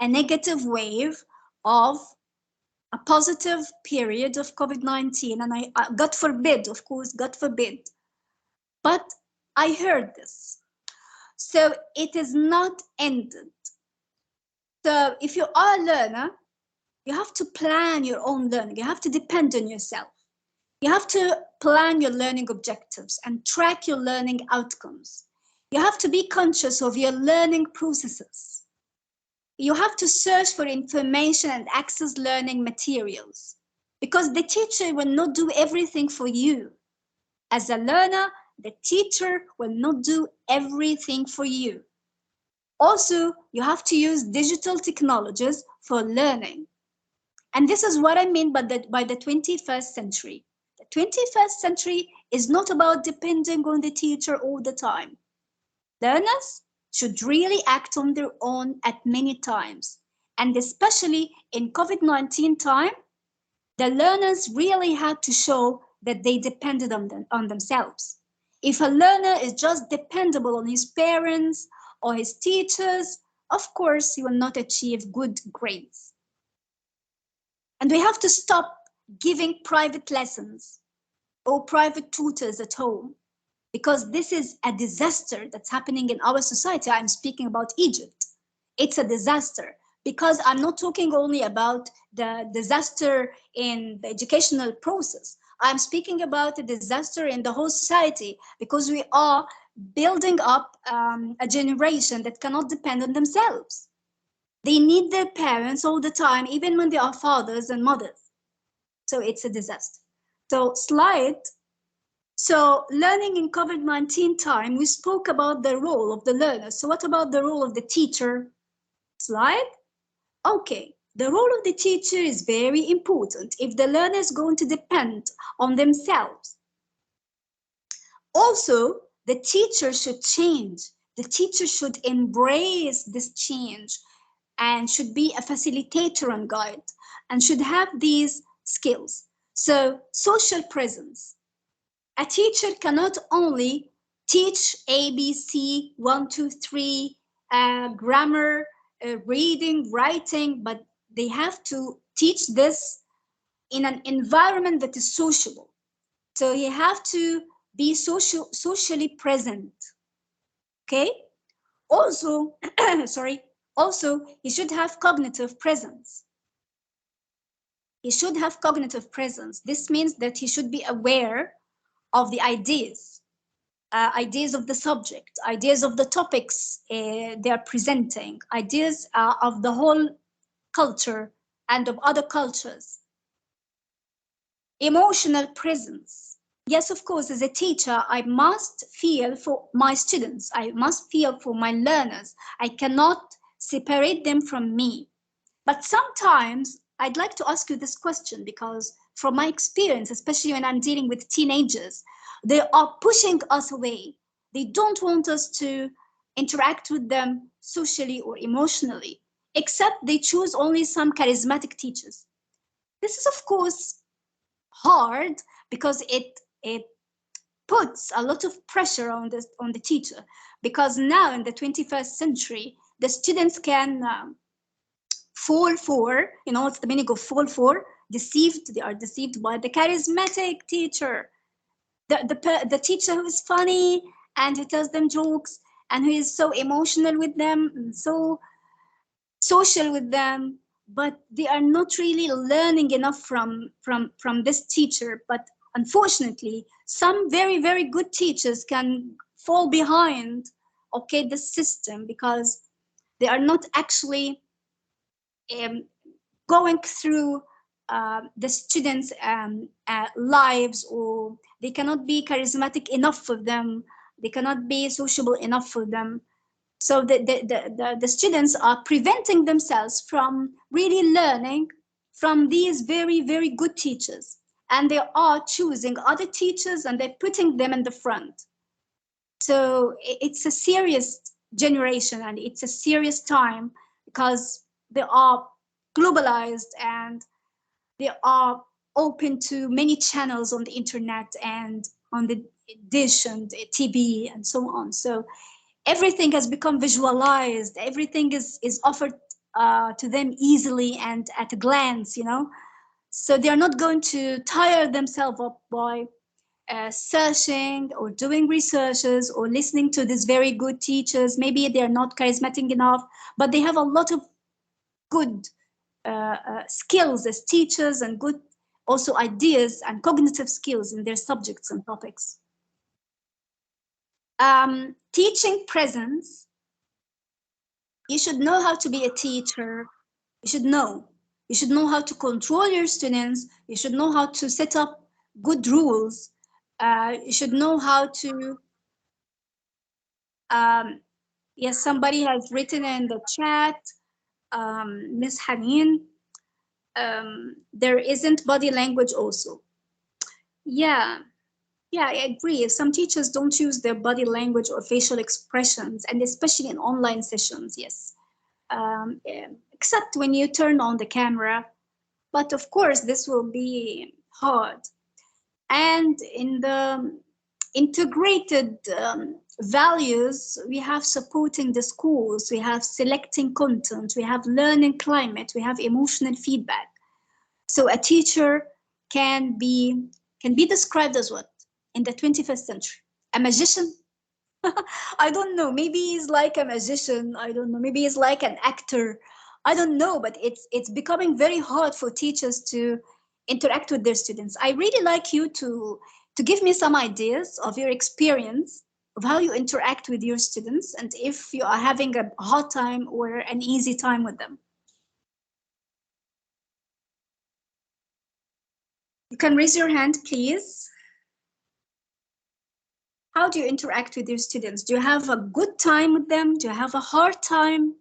a negative wave of a positive period of COVID-19. And God forbid, of course, God forbid. But I heard this. So it is not ended. So if you are a learner, you have to plan your own learning. You have to depend on yourself. You have to plan your learning objectives and track your learning outcomes. You have to be conscious of your learning processes. You have to search for information and access learning materials, because the teacher will not do everything for you. As a learner, the teacher will not do everything for you. Also, you have to use digital technologies for learning. And this is what I mean by the 21st century. The 21st century is not about depending on the teacher all the time. Learners should really act on their own at many times. And especially in COVID-19 time, the learners really had to show that they depended on themselves. If a learner is just dependable on his parents or his teachers, of course, he will not achieve good grades. And we have to stop giving private lessons or private tutors at home, because this is a disaster that's happening in our society. I'm speaking about Egypt. It's a disaster, because I'm not talking only about the disaster in the educational process. I'm speaking about a disaster in the whole society, because we are building up a generation that cannot depend on themselves. They need their parents all the time, even when they are fathers and mothers. So it's a disaster. So slide. So learning in COVID-19 time, we spoke about the role of the learner. So what about the role of the teacher? Slide. Okay, the role of the teacher is very important if the learner is going to depend on themselves. Also, the teacher should change. The teacher should embrace this change and should be a facilitator and guide and should have these skills. So social presence. A teacher cannot only teach ABC, 1, 2, 3, grammar, reading, writing, but they have to teach this in an environment that is sociable. So you have to be socially present. Okay? Also, also, he should have cognitive presence. He should have cognitive presence. This means that he should be aware of the ideas of the subject, ideas of the topics they are presenting, ideas of the whole culture and of other cultures. Emotional presence. Yes, of course, as a teacher, I must feel for my students. I must feel for my learners. I cannot separate them from me. But sometimes I'd like to ask you this question, because from my experience, especially when I'm dealing with teenagers, they are pushing us away. They don't want us to interact with them socially or emotionally, except they choose only some charismatic teachers. This is, of course, hard, because it puts a lot of pressure on the teacher, because now in the 21st century, the students can fall for, what's the meaning of fall for? Deceived. They are deceived by the charismatic teacher, the teacher who is funny and who tells them jokes and who is so emotional with them and so social with them, but they are not really learning enough from this teacher. But unfortunately, some very, very good teachers can fall behind, okay, the system, because they are not actually going through the students' lives, or they cannot be charismatic enough for them. They cannot be sociable enough for them. So the students are preventing themselves from really learning from these very, very good teachers. And they are choosing other teachers and they're putting them in the front. So it's a serious generation and it's a serious time, because they are globalized and they are open to many channels on the internet and on the dish and the TV and so on. So everything has become visualized. Everything is offered to them easily and at a glance, So they're not going to tire themselves up by searching or doing researches or listening to these very good teachers. Maybe they're not charismatic enough, but they have a lot of good skills as teachers and good also ideas and cognitive skills in their subjects and topics. Teaching presence. You should know how to be a teacher. You should know. You should know how to control your students. You should know how to set up good rules. You should know how to, yes, somebody has written in the chat, Miss Haneen, there isn't body language also. Yeah, I agree. Some teachers don't use their body language or facial expressions, and especially in online sessions, yes. Except when you turn on the camera. But of course, this will be hard. And in the integrated values, we have supporting the schools, we have selecting content, we have learning climate, we have emotional feedback. So a teacher can be described as what in the 21st century? A magician? I don't know. Maybe he's like a magician. I don't know. Maybe he's like an actor. I don't know. But it's becoming very hard for teachers to interact with their students. I really like you to give me some ideas of your experience of how you interact with your students and if you are having a hard time or an easy time with them. You can raise your hand, please. How do you interact with your students? Do you have a good time with them? Do you have a hard time?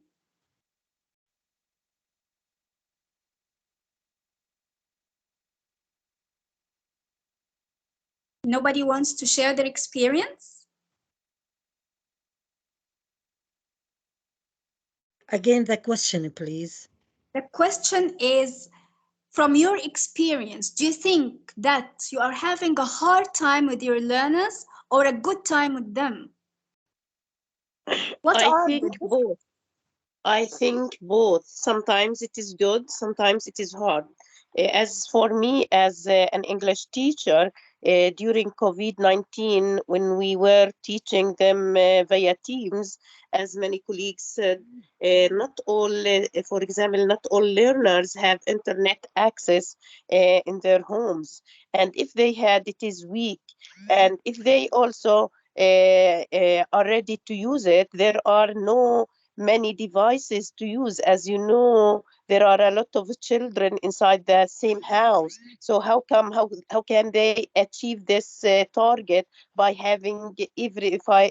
Nobody wants to share their experience? Again, the question, please. The question is, from your experience, do you think that you are having a hard time with your learners or a good time with them? What I are think the both. I think both. Sometimes it is good, sometimes it is hard. As for me, as an English teacher, during COVID-19, when we were teaching them via Teams, as many colleagues said, not all, for example, not all learners have internet access in their homes. And if they had, it is weak. And if they also are ready to use it, there are no many devices to use. As you know, there are a lot of children inside the same house. So how can they achieve this target by having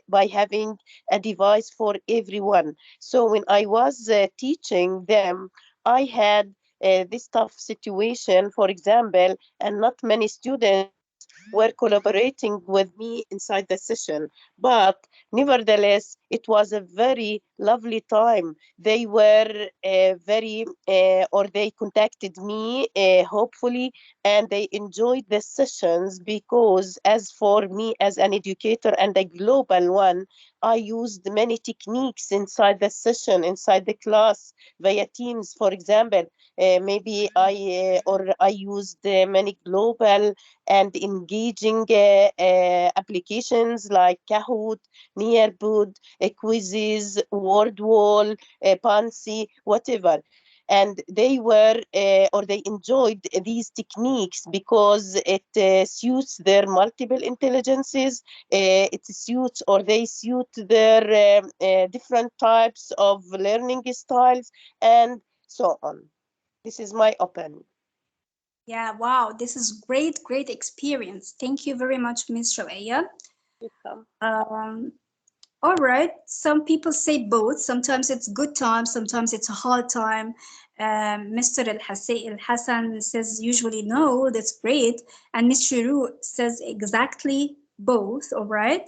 by having a device for everyone? So when I was teaching them, I had this tough situation, for example, and not many students were collaborating with me inside the session. But nevertheless, it was a very lovely time. They were or they contacted me, hopefully, and they enjoyed the sessions because, as for me, as an educator and a global one, I used many techniques inside the session, inside the class, via Teams, for example. Maybe I used many global and engaging applications like Kahoot, Nearboot, quizzes, Wordwall, Pansy, whatever. And they were or they enjoyed these techniques because it suits their multiple intelligences, it suits or they suit their different types of learning styles and so on. This is my opinion. Yeah, wow, this is great experience. Thank you very much, Ms. Shawqia. All right, some people say both. Sometimes it's good time, sometimes it's a hard time. Mr. Al Hassan says usually no, that's great. And Ms. Shiru says exactly both, all right?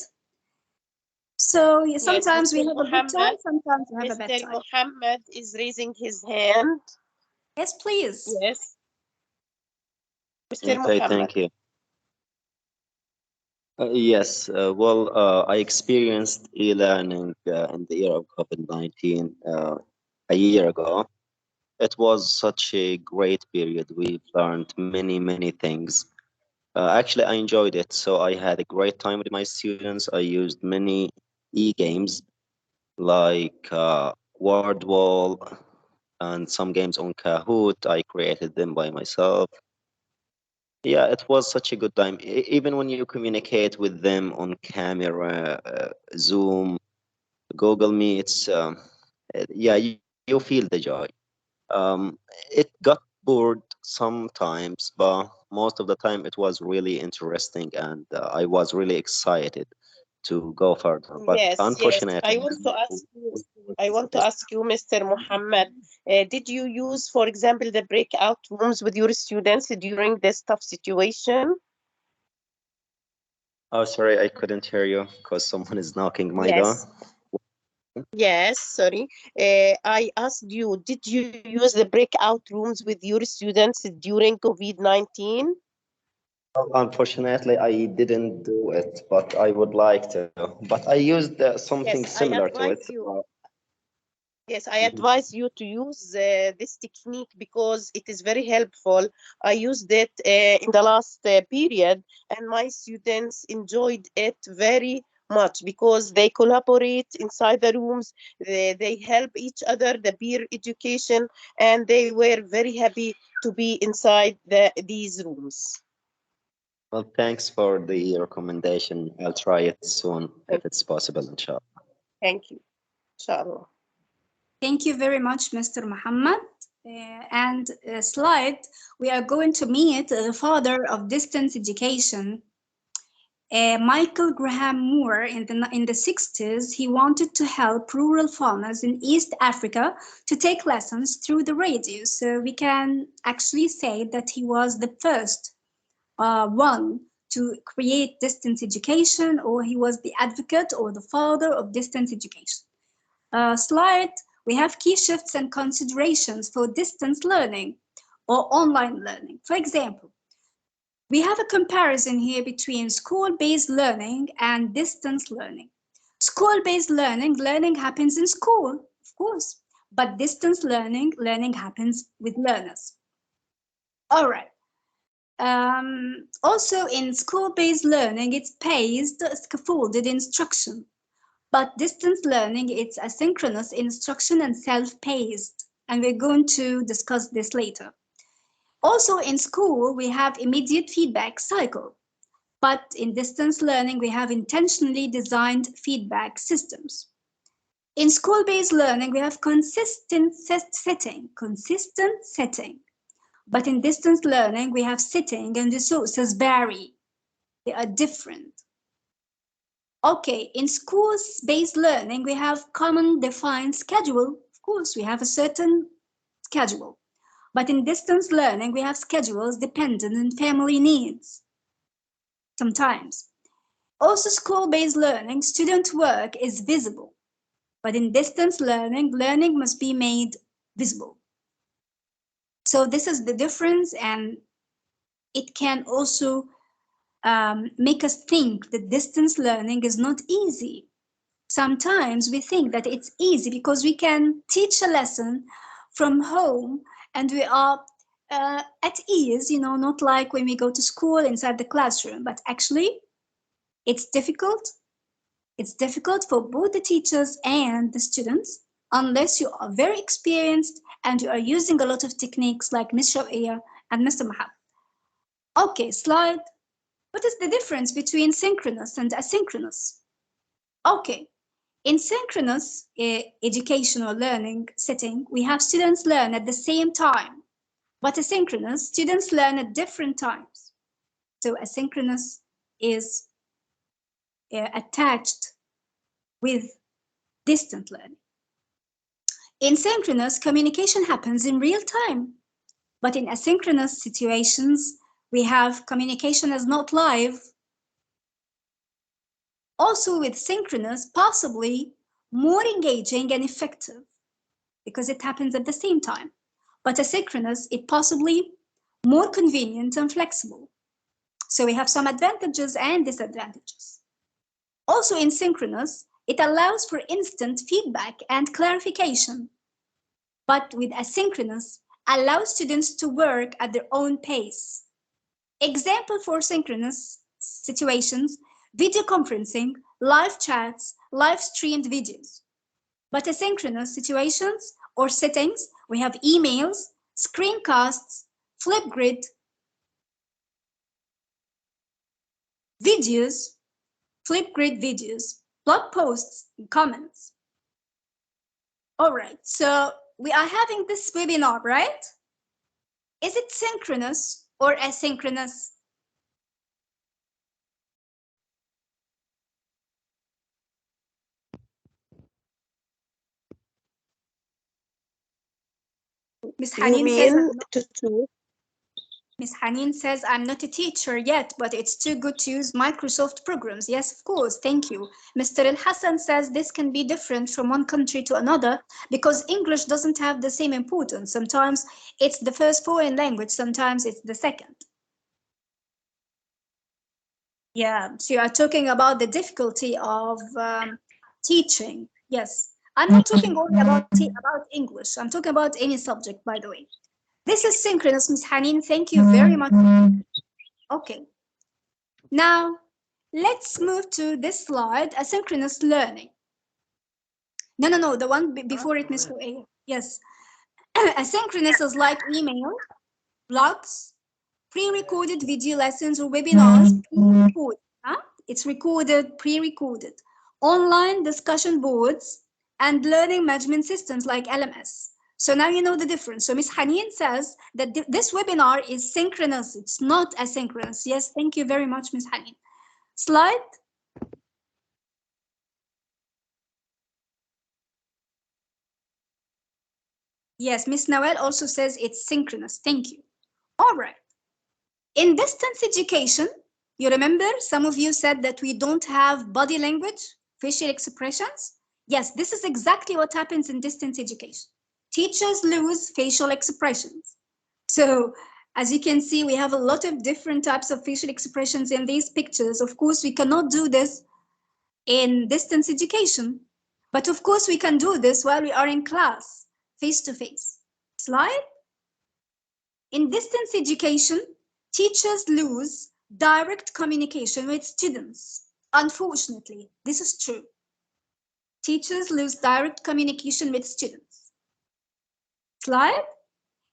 So yeah, sometimes we have a good time, sometimes we have a bad time. Mr. Muhammad is raising his hand. Yes, please. Yes. Mr. Okay, Muhammad. thank you. Yes, well, I experienced e-learning in the year of COVID-19 a year ago. It was such a great period. We've learned many things. Actually, I enjoyed it. So I had a great time with my students. I used many e-games like Wordwall, and some games on Kahoot. I created them by myself. Yeah, it was such a good time. Even when you communicate with them on camera, Zoom, Google Meets, yeah, you feel the joy. It got bored sometimes, but most of the time it was really interesting, and I was really excited to go further. But Yes, yes. unfortunately, I want to ask you, Mr. Muhammad, did you use, for example, the breakout rooms with your students during this tough situation? oh, sorry, I couldn't hear you because someone is knocking my door. Yes. Yes, sorry. I asked you, did you use the breakout rooms with your students during COVID-19? Unfortunately, I didn't do it, but I would like to. But I used something Yes, I similar to it. advise you. Yes, I advise you to use this technique because it is very helpful. I used it in the last period, and my students enjoyed it very much because they collaborate inside the rooms, they help each other, the peer education, and they were very happy to be inside these rooms. Well, thanks for the recommendation. I'll try it soon if Thank, it's possible, inshallah. thank you. Inshallah. Thank you very much, Mr. Muhammad. And slide, we are going to meet the father of distance education. Michael Graham Moore, in the 60s, he wanted to help rural farmers in East Africa to take lessons through the radio. So we can actually say that he was the first one to create distance education, or he was the advocate or the father of distance education. Slide, we have key shifts and considerations for distance learning or online learning. For example, we have a comparison here between school-based learning and distance learning. School-based learning happens in school, of course, but distance learning happens with learners. All right. Also in school-based learning, it's paced, scaffolded instruction. But distance learning, it's asynchronous instruction and self-paced. And we're going to discuss this later. Also in school, we have immediate feedback cycle. But in distance learning, we have intentionally designed feedback systems. In school-based learning, we have consistent setting. But in distance learning, we have sitting and resources vary. They are different. Okay, in schools-based learning, we have common defined schedule. Of course, we have a certain schedule. But in distance learning, we have schedules dependent on family needs. Sometimes. Also, school-based learning, student work is visible. But in distance learning, learning must be made visible. So this is the difference, and it can also make us think that distance learning is not easy. Sometimes we think that it's easy because we can teach a lesson from home and we are at ease, not like when we go to school inside the classroom. But actually, it's difficult. It's difficult for both the teachers and the students unless you are very experienced and you are using a lot of techniques like Ms. Shawqia and Mr. Mahab. Okay, slide. What is the difference between synchronous and asynchronous? Okay, in synchronous educational learning setting, we have students learn at the same time, but asynchronous, students learn at different times. So asynchronous is attached with distant learning. In synchronous, communication happens in real time, but in asynchronous situations, we have communication as not live. Also with synchronous, possibly more engaging and effective because it happens at the same time. But asynchronous, it possibly more convenient and flexible. So we have some advantages and disadvantages. Also in synchronous, it allows for instant feedback and clarification. But with asynchronous, allows students to work at their own pace. Example for synchronous situations, video conferencing, live chats, live streamed videos. But asynchronous situations or settings, We have emails, screencasts, Flipgrid, videos, Flipgrid videos, blog posts, and comments. All right, so we are having this webinar, right? Is it synchronous or asynchronous? Miss You Haneen says, mean to choose? Miss Haneen says, I'm not a teacher yet, but it's too good to use Microsoft programs. Yes, of course, thank you. Mr. El Hassan says this can be different from one country to another because English doesn't have the same importance. Sometimes it's the first foreign language, sometimes it's the second. Yeah, so you are talking about the difficulty of teaching. Yes, I'm not talking only about English. I'm talking about any subject, by the way. This is synchronous, Ms. Haneen. Thank you very much. Okay. Now, let's move to this slide, asynchronous learning. No, the one before it, Mr. A. Yes. Asynchronous is like email, blogs, pre-recorded video lessons or webinars, pre-recorded. Huh? It's recorded, pre-recorded. Online discussion boards and learning management systems like LMS. So now you know the difference. So Ms. Haneen says that this webinar is synchronous. It's not asynchronous. Yes, thank you very much, Ms. Haneen. Slide. Yes, Ms. Nawal also says it's synchronous. Thank you. All right. In distance education, you remember some of you said that we don't have body language, facial expressions. Yes, this is exactly what happens in distance education. Teachers lose facial expressions. So as you can see, we have a lot of different types of facial expressions in these pictures. Of course, we cannot do this in distance education, but of course we can do this while we are in class, face to face. Slide. In distance education, teachers lose direct communication with students. Unfortunately, this is true. Teachers lose direct communication with students. Slide.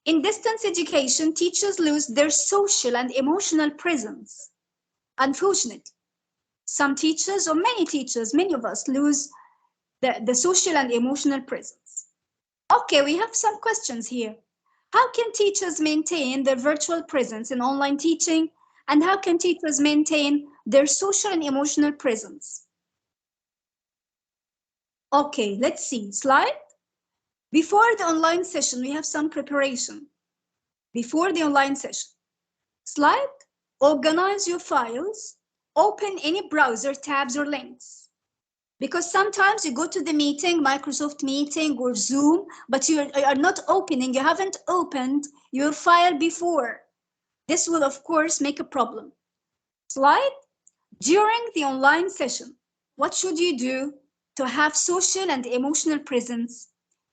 In distance education, teachers lose their social and emotional presence. Unfortunately, some teachers or many of us lose the social and emotional presence. Okay, we have some questions here. How can teachers maintain their virtual presence in online teaching? And how can teachers maintain their social and emotional presence? Okay, let's see. Slide. Before the online session, we have some preparation. Before the online session. Slide. Organize your files. Open any browser tabs or links. Because sometimes you go to the meeting, Microsoft meeting or Zoom, but you are not opening, you haven't opened your file before. This will, of course, make a problem. Slide. During the online session, what should you do to have social and emotional presence?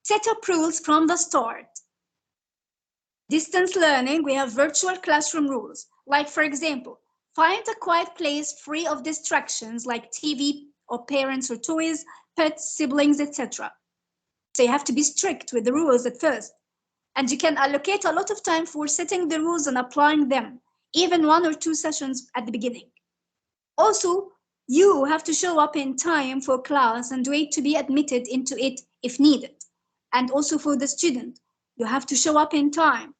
Set up rules from the start. Distance learning, we have virtual classroom rules. Like, for example, find a quiet place free of distractions like TV or parents or toys, pets, siblings, etc. So you have to be strict with the rules at first. And you can allocate a lot of time for setting the rules and applying them, even 1 or 2 sessions at the beginning. Also, you have to show up in time for class and wait to be admitted into it if needed. And also for the student, you have to show up in time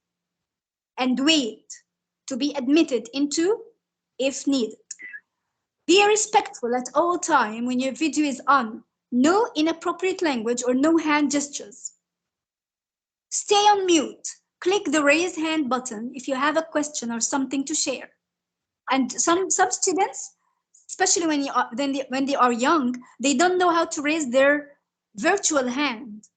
and wait to be admitted into if needed. Be respectful at all time when your video is on. No inappropriate language or no hand gestures. Stay on mute. Click the raise hand button if you have a question or something to share. And some students, especially when they are young, they don't know how to raise their virtual hand,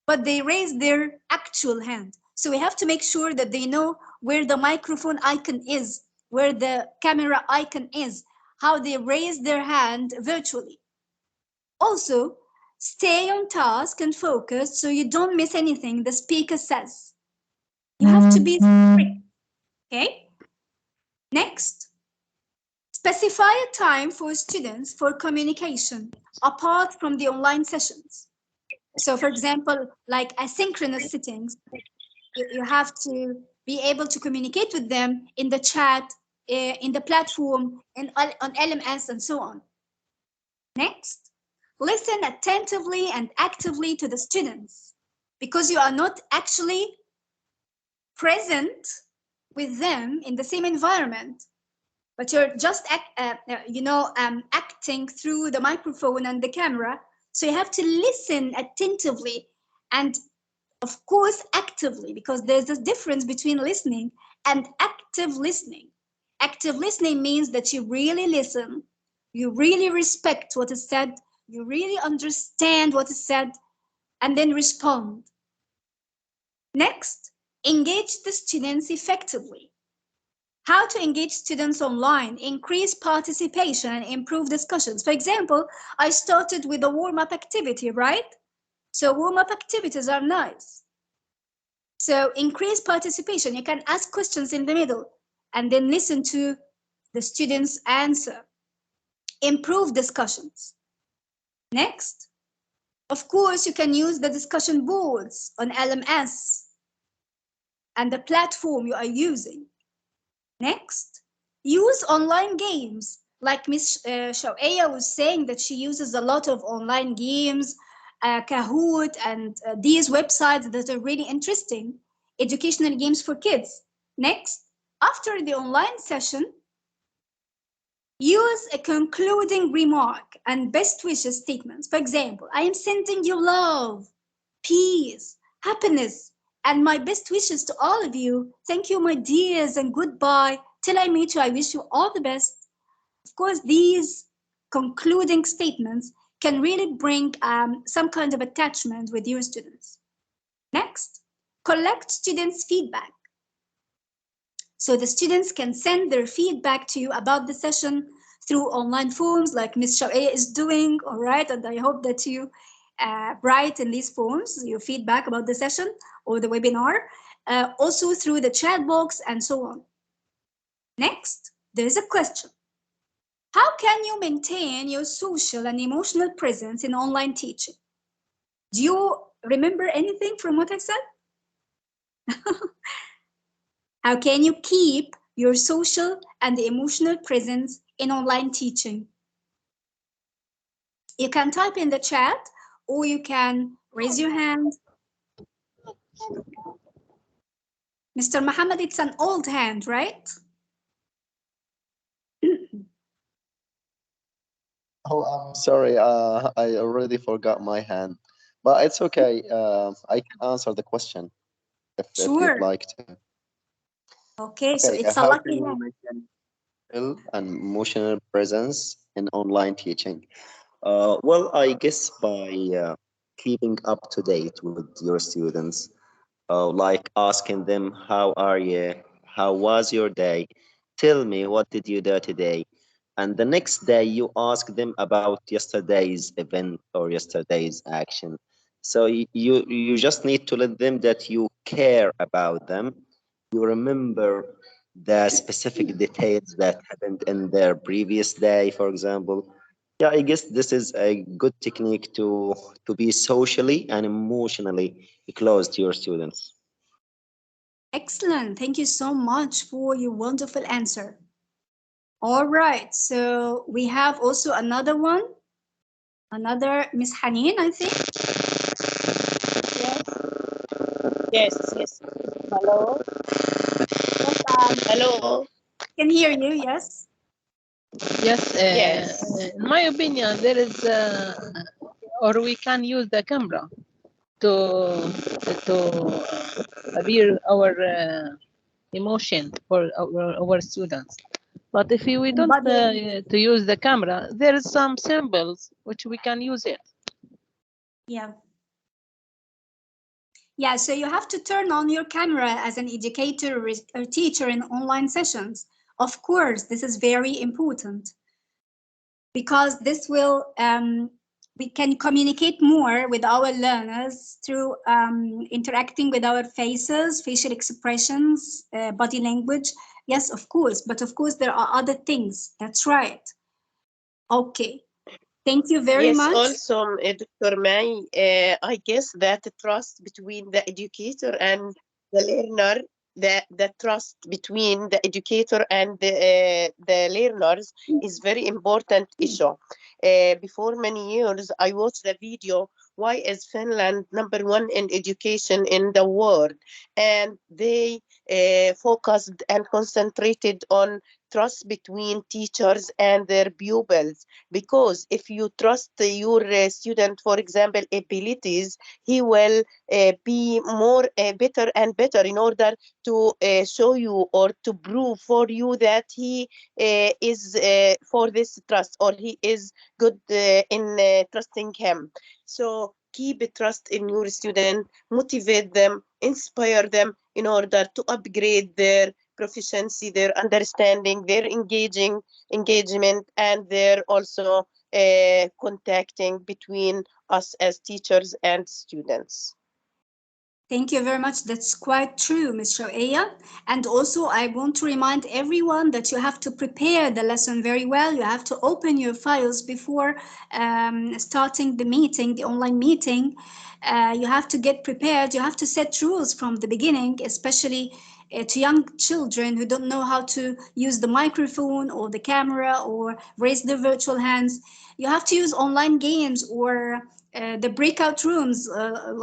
but they raise their actual hand. So we have to make sure that they know where the microphone icon is, where the camera icon is, how they raise their hand virtually. Also, stay on task and focus so you don't miss anything the speaker says. You have to be strict, okay? Next, specify a time for students for communication apart from the online sessions. So for example, like asynchronous settings, you have to be able to communicate with them in the chat, in the platform, on LMS, and so on. Next, listen attentively and actively to the students, because you are not actually present with them in the same environment, but you're just acting through the microphone and the camera. So you have to listen attentively and, of course, actively, because there's a difference between listening and active listening. Active listening means that you really listen, you really respect what is said, you really understand what is said, and then respond. Next, engage the students effectively. How to engage students online, increase participation, and improve discussions. For example, I started with a warm-up activity, right? So warm-up activities are nice. So increase participation. You can ask questions in the middle and then listen to the students' answer. Improve discussions. Next, of course, you can use the discussion boards on LMS and the platform you are using. Next, use online games. Like Miss Shawqia was saying that she uses a lot of online games, Kahoot, and these websites that are really interesting, educational games for kids. Next, after the online session, use a concluding remark and best wishes statements. For example, I am sending you love, peace, happiness, and my best wishes to all of you. Thank you, my dears, and goodbye. Till I meet you, I wish you all the best. Of course, these concluding statements can really bring some kind of attachment with your students. Next, collect students' feedback. So the students can send their feedback to you about the session through online forms like Ms. Shawqia is doing, all right? And I hope that you write in these forms your feedback about the session or the webinar, also through the chat box and so on. Next, there is a question. How can you maintain your social and emotional presence in online teaching? Do you remember anything from what I said? How can you keep your social and emotional presence in online teaching? You can type in the chat or you can raise your hand. Mr. Muhammad, it's an old hand, right? Oh, I'm sorry. I already forgot my hand, but it's okay. I can answer the question if you'd Sure. like to. Okay, so Okay, it's a how lucky can we hand. maintain social and emotional presence in online teaching? Well, I guess by keeping up to date with your students, like asking them, "How are you? How was your day? Tell me, what did you do today?" And the next day, you ask them about yesterday's event or yesterday's action. So you just need to let them that you care about them. You remember the specific details that happened in their previous day, for example. Yeah, I guess this is a good technique to be socially and emotionally close to your students. Excellent. Thank you so much for your wonderful answer. All right, so we have also another one. Another Miss Haneen, I think. Yes. Hello. Yes, Hello. can hear you, yes. Yes, Yes. in my opinion, there is, or we can use the camera to appear our emotion for our students. But if we don't to use the camera, there is some symbols which we can use it. Yeah. Yeah, so you have to turn on your camera as an educator or teacher in online sessions. Of course, this is very important because this will, we can communicate more with our learners through interacting with our faces, facial expressions, body language. Yes, of course, but of course there are other things. That's right. Okay. Thank you very Yes, much. also, Dr. Mai, I guess that the trust between the educator and the learner, the trust between the educator and the learners is very important issue. Before many years, I watched the video, why is Finland #1 in education in the world? And they focused and concentrated on trust between teachers and their pupils, because if you trust your student, for example, abilities, he will be more better and better in order to show you or to prove for you that he is for this trust, or he is good in trusting him. So keep a trust in your student, motivate them, inspire them in order to upgrade their proficiency, their understanding, their engagement, and their also contacting between us as teachers and students. Thank you very much. That's quite true, Ms. Shawqia. And also, I want to remind everyone that you have to prepare the lesson very well. You have to open your files before starting the meeting, the online meeting. You have to get prepared. You have to set rules from the beginning, especially to young children who don't know how to use the microphone or the camera or raise their virtual hands. You have to use online games or the breakout rooms,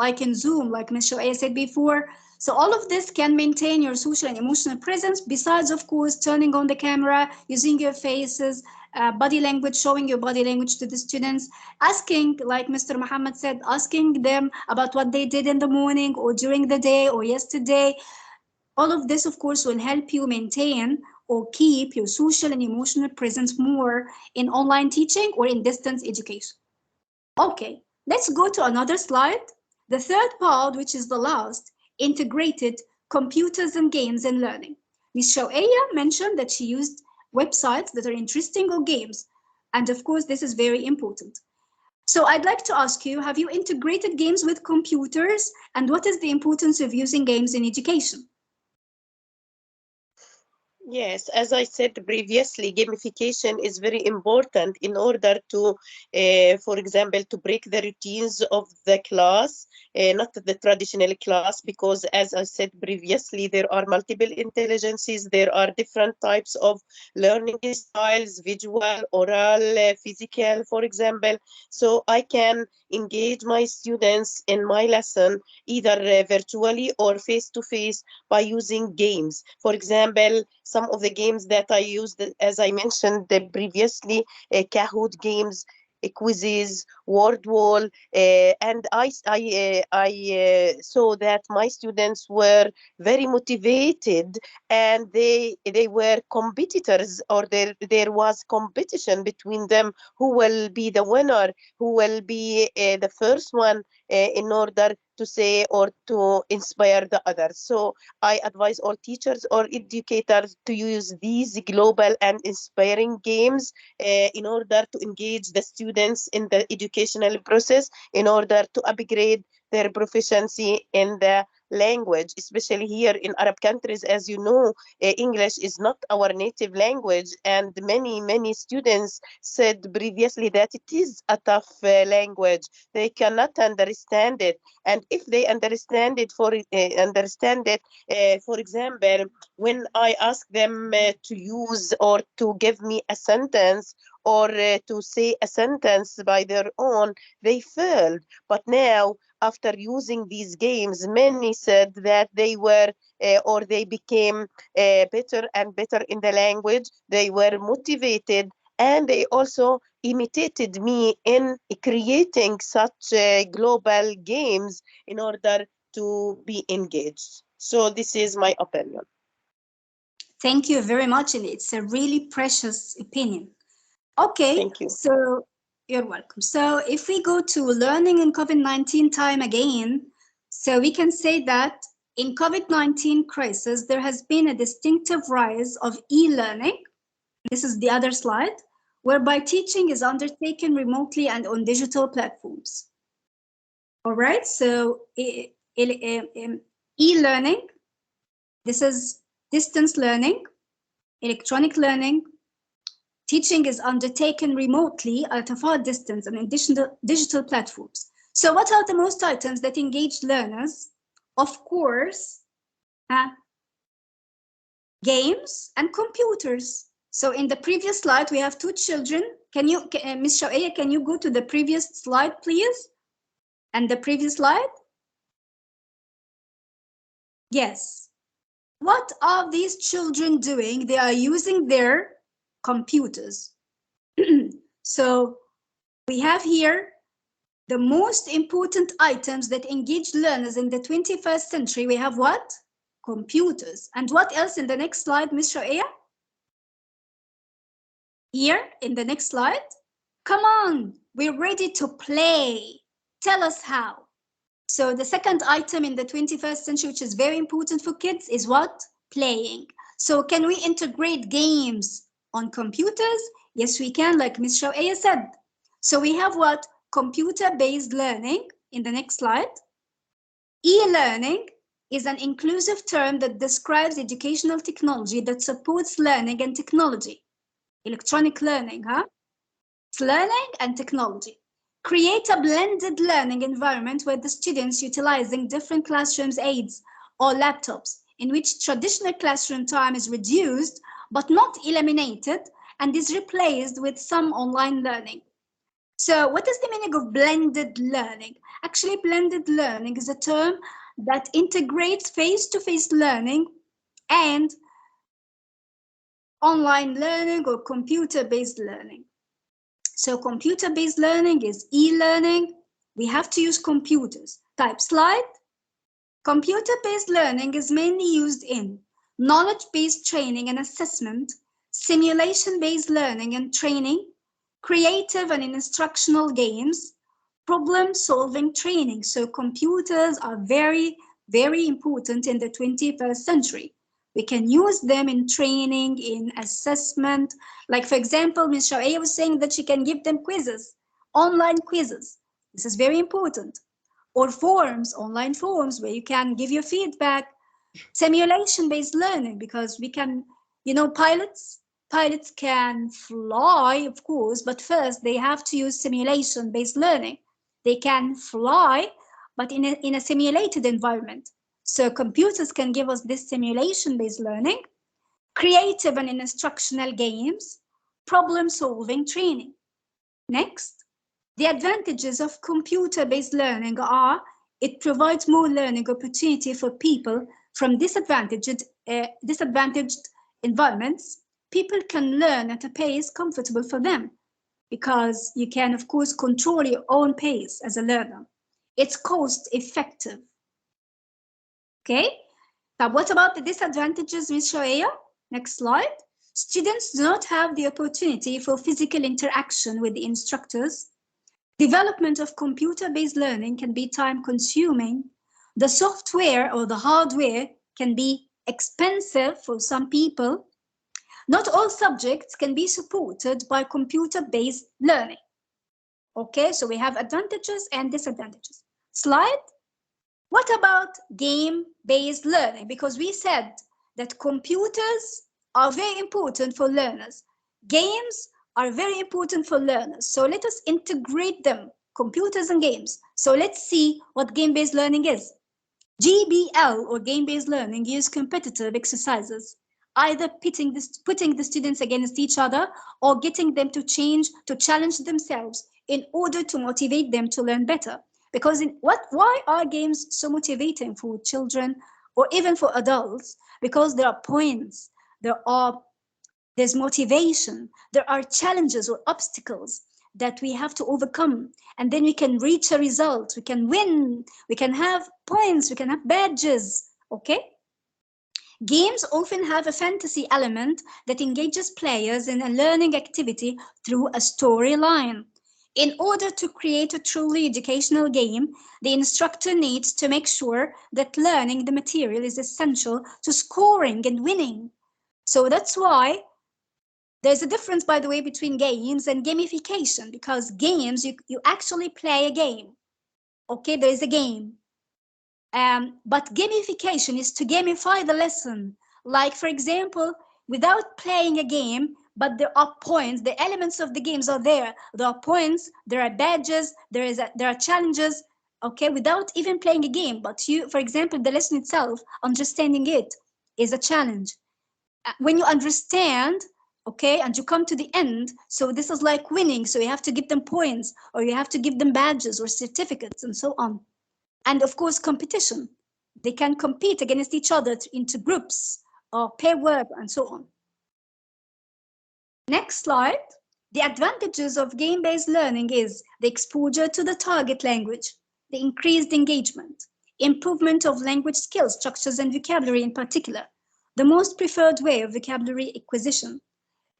like in Zoom, like Ms. Shawqia said before. So all of this can maintain your social and emotional presence, besides, of course, turning on the camera, using your faces, body language, showing your body language to the students, asking, like Mr. Muhammad said, asking them about what they did in the morning or during the day or yesterday. All of this, of course, will help you maintain or keep your social and emotional presence more in online teaching or in distance education. Okay, let's go to another slide. The third part, which is the last, integrated computers and games in learning. Ms. Shawqia mentioned that she used websites that are interesting or games. And of course, this is very important. So I'd like to ask you, have you integrated games with computers? And what is the importance of using games in education? Yes, as I said previously, gamification is very important in order to, for example, to break the routines of the class, not the traditional class, because as I said previously, there are multiple intelligences, there are different types of learning styles, visual, oral, physical, for example. So I can engage my students in my lesson either virtually or face-to-face by using games. For example, some of the games that I used, as I mentioned previously, Kahoot games, quizzes, word wall, and I saw that my students were very motivated, and they were competitors, or there was competition between them, who will be the winner, who will be the first one in order to say or to inspire the others. So I advise all teachers or educators to use these global and inspiring games in order to engage the students in the educational process, in order to upgrade their proficiency in the language, especially here in Arab countries. As you know, English is not our native language, and many students said previously that it is a tough language. They cannot understand it, and if they understand it, for example, when I ask them to use or to give me a sentence, or to say a sentence by their own, they failed. But now, after using these games, many said that they were or they became better and better in the language. They were motivated, and they also imitated me in creating such global games in order to be engaged. So this is my opinion. Thank you very much, and it's a really precious opinion. Okay, Thank you. so you're welcome. So if we go to learning in COVID-19 time again, so we can say that in COVID-19 crisis, there has been a distinctive rise of e-learning. This is the other slide, whereby teaching is undertaken remotely and on digital platforms. All right, so e-learning, this is distance learning, electronic learning, Teaching is undertaken remotely at a far distance and in digital platforms. So what are the most items that engage learners? Of course, games and computers. So in the previous slide, we have two children. Can you, Ms. Shawqia, can you go to the previous slide, please? And the previous slide? Yes. What are these children doing? They are using their computers. So we have here the most important items that engage learners in the 21st century. We have what? Computers. And what else in the next slide, Ms. Shawqia? Here in the next slide. Come on, we're ready to play. Tell us how. So the second item in the 21st century, which is very important for kids, is what? Playing. So can we integrate games on computers? Yes, we can, like Ms. Shawqia said. So we have what? Computer-based learning in the next slide. E-learning is an inclusive term that describes educational technology that supports learning and technology. Electronic learning, It's learning and technology. Create a blended learning environment where the students utilizing different classrooms aids or laptops, in which traditional classroom time is reduced but not eliminated and is replaced with some online learning. So what is the meaning of blended learning? Actually, blended learning is a term that integrates face-to-face learning and online learning or computer-based learning. So computer-based learning is e-learning. We have to use computers. Type slide. Computer-based learning is mainly used in knowledge-based training and assessment, simulation-based learning and training, creative and instructional games, problem-solving training. So computers are very, very important in the 21st century. We can use them in training, in assessment. Like, for example, Ms. Shawqia was saying that she can give them quizzes, online quizzes. This is very important. Or forms, online forms, where you can give your feedback. Simulation-based learning, because we can, pilots can fly, of course, but first they have to use simulation-based learning. They can fly, but in a simulated environment. So computers can give us this simulation-based learning, creative and instructional games, problem-solving training. Next, the advantages of computer-based learning are it provides more learning opportunity for people from disadvantaged environments. People can learn at a pace comfortable for them because you can, of course, control your own pace as a learner. It's cost effective. Okay, now what about the disadvantages, Ms. Shawqia? Next slide. Students do not have the opportunity for physical interaction with the instructors. Development of computer-based learning can be time-consuming. The software or the hardware can be expensive for some people. Not all subjects can be supported by computer-based learning. Okay, so we have advantages and disadvantages. Slide. What about game-based learning? Because we said that computers are very important for learners. Games are very important for learners. So let us integrate them, computers and games. So let's see what game-based learning is. GBL or game-based learning use competitive exercises, either putting the students against each other or getting them to challenge themselves in order to motivate them to learn better. Because why are games so motivating for children or even for adults? Because there are points, there's motivation, there are challenges or obstacles that we have to overcome, and then we can reach a result, we can win, we can have points, we can have badges, okay? Games often have a fantasy element that engages players in a learning activity through a storyline. In order to create a truly educational game, the instructor needs to make sure that learning the material is essential to scoring and winning. So that's why there's a difference, by the way, between games and gamification, because games, you actually play a game. Okay, there is a game. But gamification is to gamify the lesson. Like, for example, without playing a game, but there are points. The elements of the games are there. There are points, there are badges, there are challenges, okay, without even playing a game. But you, for example, the lesson itself, understanding it is a challenge. When you understand, okay, and you come to the end, so this is like winning, so you have to give them points, or you have to give them badges or certificates and so on. And of course, competition. They can compete against each other into groups or pair work and so on. Next slide. The advantages of game-based learning is the exposure to the target language, the increased engagement, improvement of language skills, structures, and vocabulary in particular, the most preferred way of vocabulary acquisition,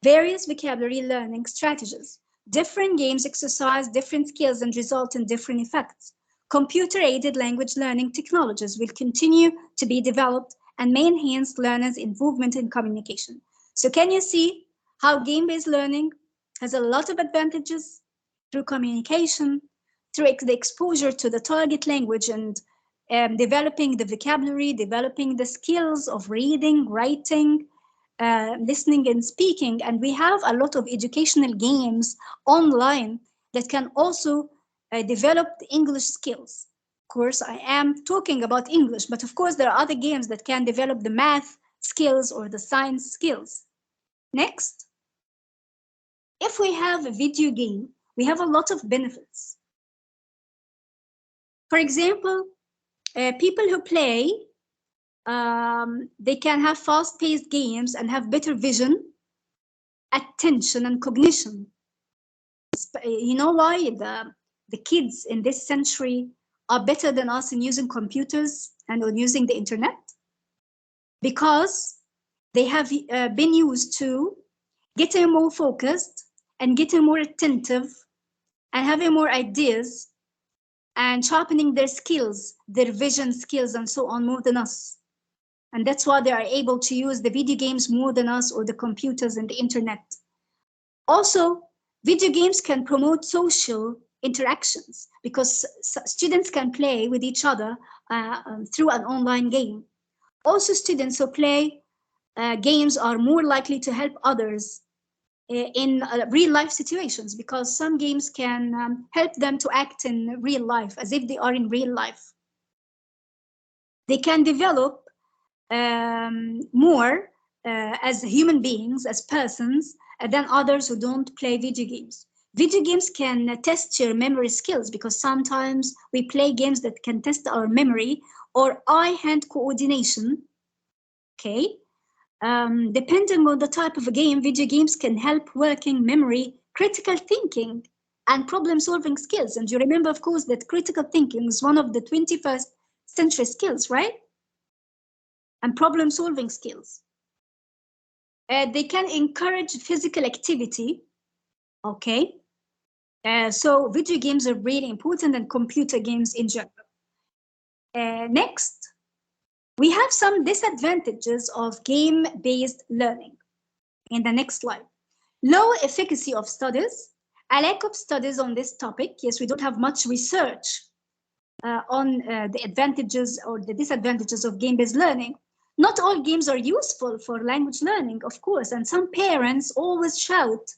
various vocabulary learning strategies. Different games exercise different skills and result in different effects. Computer-aided language learning technologies will continue to be developed and may enhance learners' involvement in communication. So can you see how game-based learning has a lot of advantages through communication, through the exposure to the target language and developing the vocabulary, developing the skills of reading, writing, listening and speaking. And we have a lot of educational games online that can also develop the English skills. Of course, I am talking about English, but of course there are other games that can develop the math skills or the science skills. Next, if we have a video game, we have a lot of benefits. For example, people who play, they can have fast-paced games and have better vision, attention, and cognition. You know why the kids in this century are better than us in using computers and on using the internet? Because they have been used to getting more focused and getting more attentive and having more ideas and sharpening their skills, their vision skills and so on more than us. And that's why they are able to use the video games more than us or the computers and the internet. Also, video games can promote social interactions because students can play with each other through an online game. Also, students who play games are more likely to help others in real life situations because some games can help them to act in real life as if they are in real life. They can develop more as human beings, as persons, than others who don't play video games. Video games can test your memory skills because sometimes we play games that can test our memory or eye-hand coordination. Okay, depending on the type of a game, video games can help working memory, critical thinking, and problem-solving skills. And you remember, of course, that critical thinking is one of the 21st century skills, right? And problem-solving skills. They can encourage physical activity, okay? So video games are really important and computer games in general. Next, we have some disadvantages of game-based learning. In the next slide. Low efficacy of studies, a lack of studies on this topic. Yes, we don't have much research on the advantages or the disadvantages of game-based learning. Not all games are useful for language learning, of course, and some parents always shout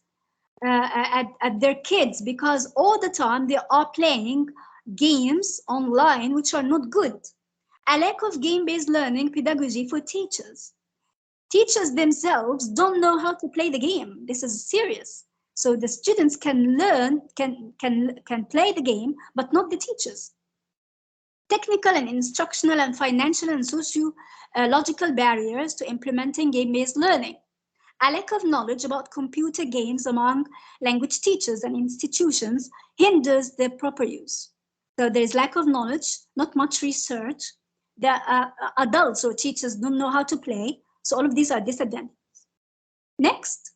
at their kids because all the time they are playing games online which are not good. A lack of game-based learning pedagogy for teachers. Teachers themselves don't know how to play the game. This is serious. So the students can learn, can play the game, but not the teachers. Technical and instructional and financial and socio-logical barriers to implementing game-based learning. A lack of knowledge about computer games among language teachers and institutions hinders their proper use. So there is lack of knowledge, not much research. The adults or teachers don't know how to play. So all of these are disadvantages. Next.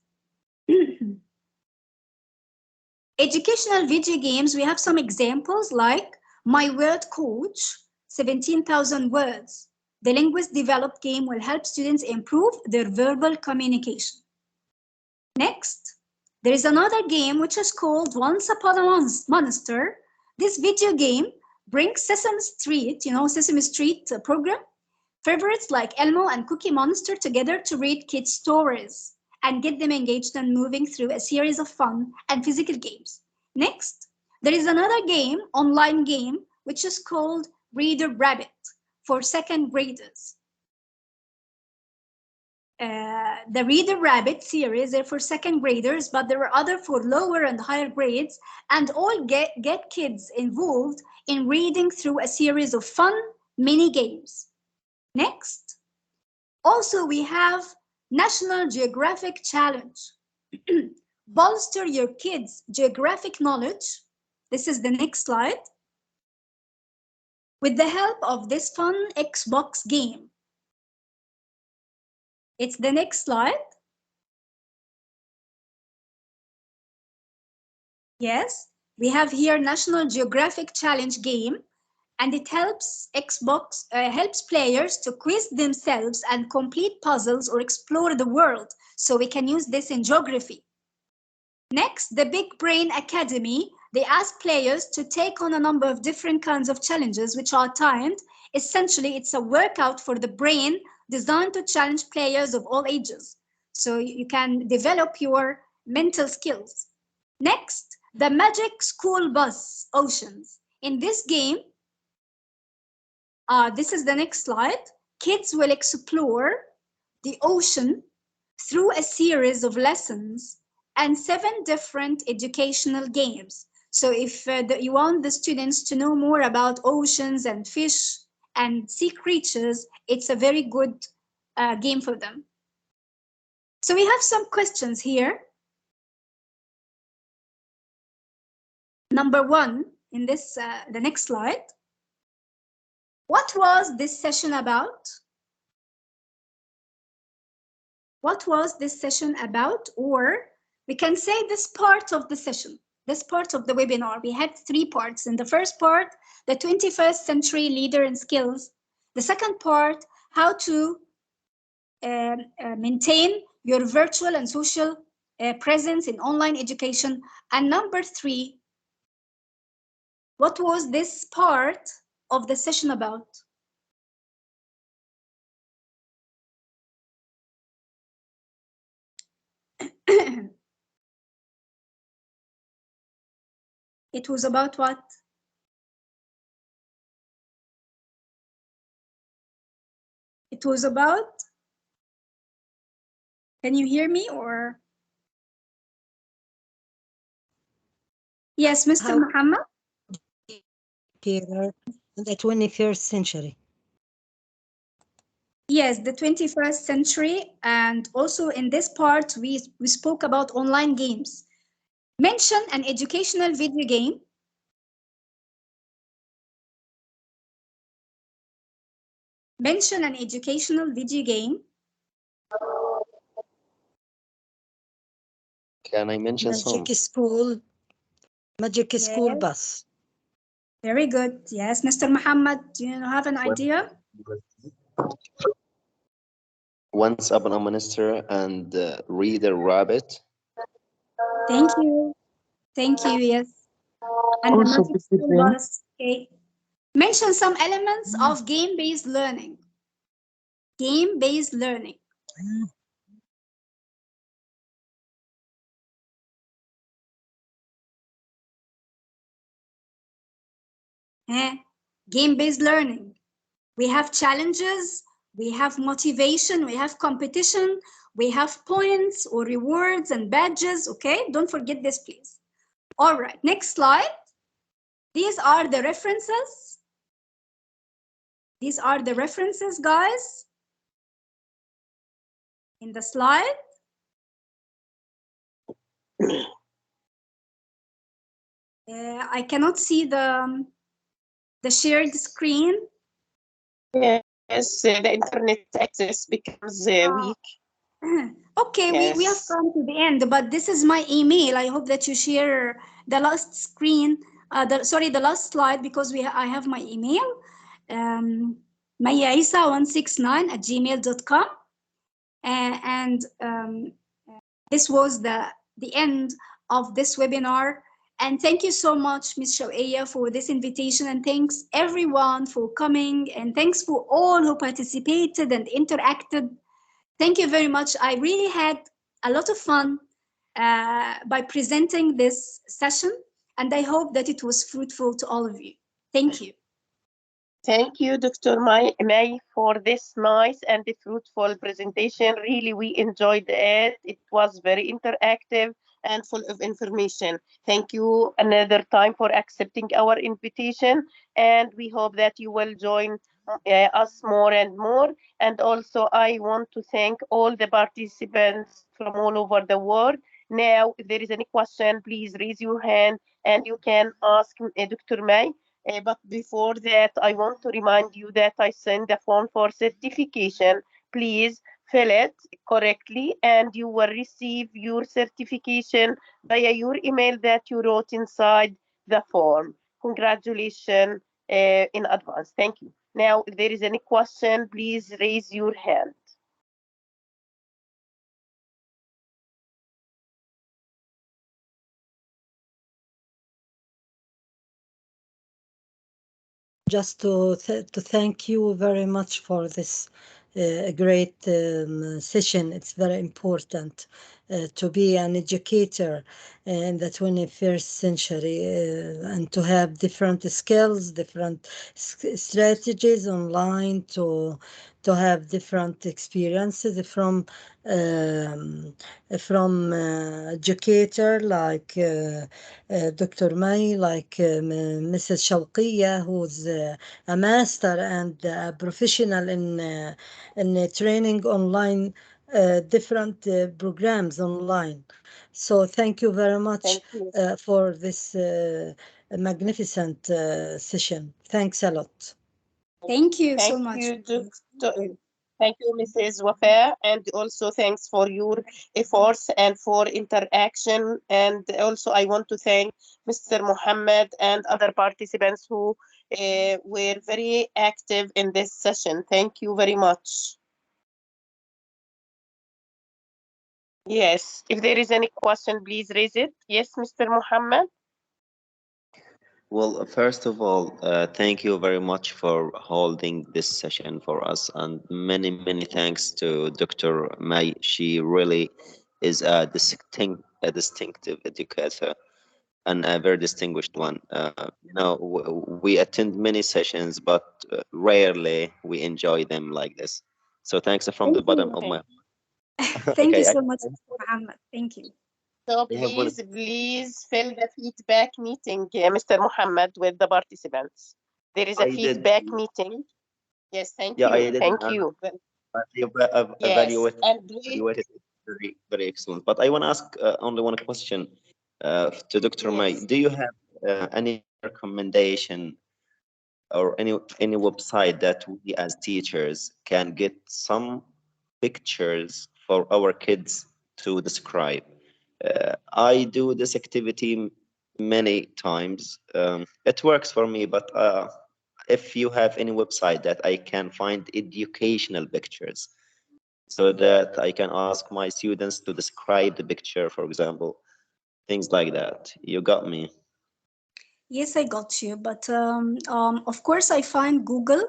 Educational video games, we have some examples like My Word Coach, 17,000 words. The linguist developed game will help students improve their verbal communication. Next, there is another game which is called Once Upon a Monster. This video game brings Sesame Street, you know, Sesame Street program, favorites like Elmo and Cookie Monster together to read kids' stories and get them engaged and moving through a series of fun and physical games. Next, there is another game, online game, which is called Reader Rabbit for second graders. The Reader Rabbit series are for second graders, but there are other for lower and higher grades, and all get kids involved in reading through a series of fun mini games. Next, also we have National Geographic Challenge. Bolster your kids' geographic knowledge. This is the next slide. With the help of this fun Xbox game. It's the next slide. Yes, we have here National Geographic Challenge game, and it helps helps players to quiz themselves and complete puzzles or explore the world. So we can use this in geography. Next, the Big Brain Academy. They ask players to take on a number of different kinds of challenges which are timed. Essentially, it's a workout for the brain designed to challenge players of all ages. So you can develop your mental skills. Next, the Magic School Bus Oceans. In this game, this is the next slide. Kids will explore the ocean through a series of lessons and 7 different educational games. So if you want the students to know more about oceans and fish and sea creatures, it's a very good game for them. So we have some questions here. Number 1 in this, the next slide. What was this session about? What was this session about? Or we can say this part of the session, this part of the webinar. We had 3 parts. In the first part, the 21st century leader and skills. The second part, how to maintain your virtual and social presence in online education. And number 3, what was this part of the session about? It was about what? It was about, can you hear me or? Yes, Mr. Muhammad? Educator in the 21st century. Yes, the 21st century. And also in this part, we spoke about online games. Mention an educational video game. Mention an educational video game. Can I mention some? Magic School Bus. Very good. Yes, Mr. Muhammad, do you have an idea? Once Upon a Minister and Reader Rabbit. Thank you. Thank you, yes. And the Magic School Bus. Okay. Mention some elements of game-based learning. Game-based learning. Game-based learning. We have challenges, we have motivation, we have competition, we have points or rewards and badges, okay? Don't forget this, please. All right, next slide. These are the references. These are the references, guys, in the slide. I cannot see the shared screen. Yes, the internet access becomes weak. Okay, Yes. we have come to the end, but this is my email. I hope that you share the last screen, the last slide, because I have my email, mayaisa169@gmail.com. And this was the end of this webinar. And thank you so much, Ms. Shawqia, for this invitation, and thanks everyone for coming, and thanks for all who participated and interacted. Thank you very much. I really had a lot of fun by presenting this session, and I hope that it was fruitful to all of you. Thank you. Thank you, Dr. May, for this nice and fruitful presentation. Really, we enjoyed it. It was very interactive and full of information. Thank you another time for accepting our invitation, and we hope that you will join us more and more. And also, I want to thank all the participants from all over the world. Now, if there is any question, please raise your hand and you can ask Dr. May. But before that, I want to remind you that I sent a form for certification. Please fill it correctly and you will receive your certification via your email that you wrote inside the form. Congratulations in advance. Thank you. Now, if there is any question, please raise your hand. Just to thank you very much for this great session. It's very important to be an educator in the 21st century and to have different skills, different strategies online to have different experiences from educator like Dr. Mai, like Mrs. Shawqia, who's a master and a professional in training online, different programs online. So thank you very much for this magnificent session. Thanks a lot. Thank you so Thank much. you, Dr. Thank you, Mrs. Wafa, and also thanks for your efforts and for interaction. And also, I want to thank Mr. Muhammad and other participants who were very active in this session. Thank you very much. Yes, if there is any question, please raise it. Yes, Mr. Muhammad. Well, first of all, thank you very much for holding this session for us, and many, many thanks to Dr. May. She really is a distinctive educator and a very distinguished one. We attend many sessions, but rarely we enjoy them like this. So thanks from the Thank bottom you. of my. Thank you Okay, so much, Muhammad. Thank you. So I have one. please fill the feedback meeting, Mr. Muhammad, with the participants. There is a I did. feedback meeting. Yes, thank Yeah, you. I did. Thank you. Yes, and Evaluated very, very excellent. But I want to ask only one question to Dr. May. yes. Do you have any recommendation or any website that we as teachers can get some pictures for our kids to describe? I do this activity many times. It works for me, but if you have any website that I can find educational pictures so that I can ask my students to describe the picture, for example, things like that. You got me. Yes, I got you. But of course, I find Google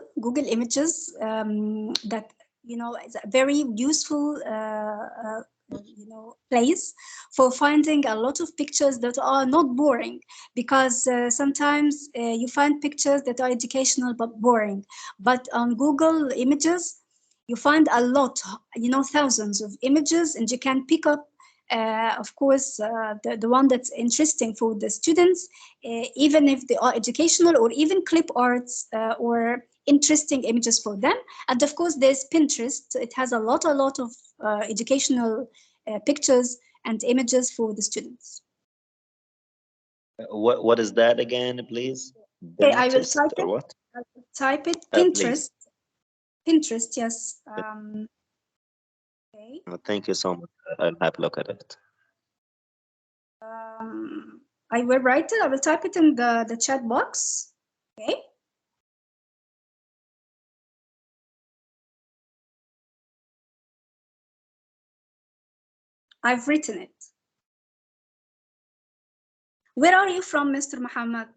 Images that is a very useful place for finding a lot of pictures that are not boring, because sometimes you find pictures that are educational but boring. But on Google Images, you find a lot, thousands of images, and you can pick up of course, the one that's interesting for the students, even if they are educational or even clip arts or interesting images for them. And of course, there's Pinterest. It has a lot of educational pictures and images for the students. What is that again, please? Okay, I will Dentist type or it. what? I will type it. Please. Pinterest. Pinterest, yes. Okay. Thank you so much. I'll have a look at it. I will write it. I will type it in the chat box. Okay. I've written it. Where are you from, Mr. Muhammad?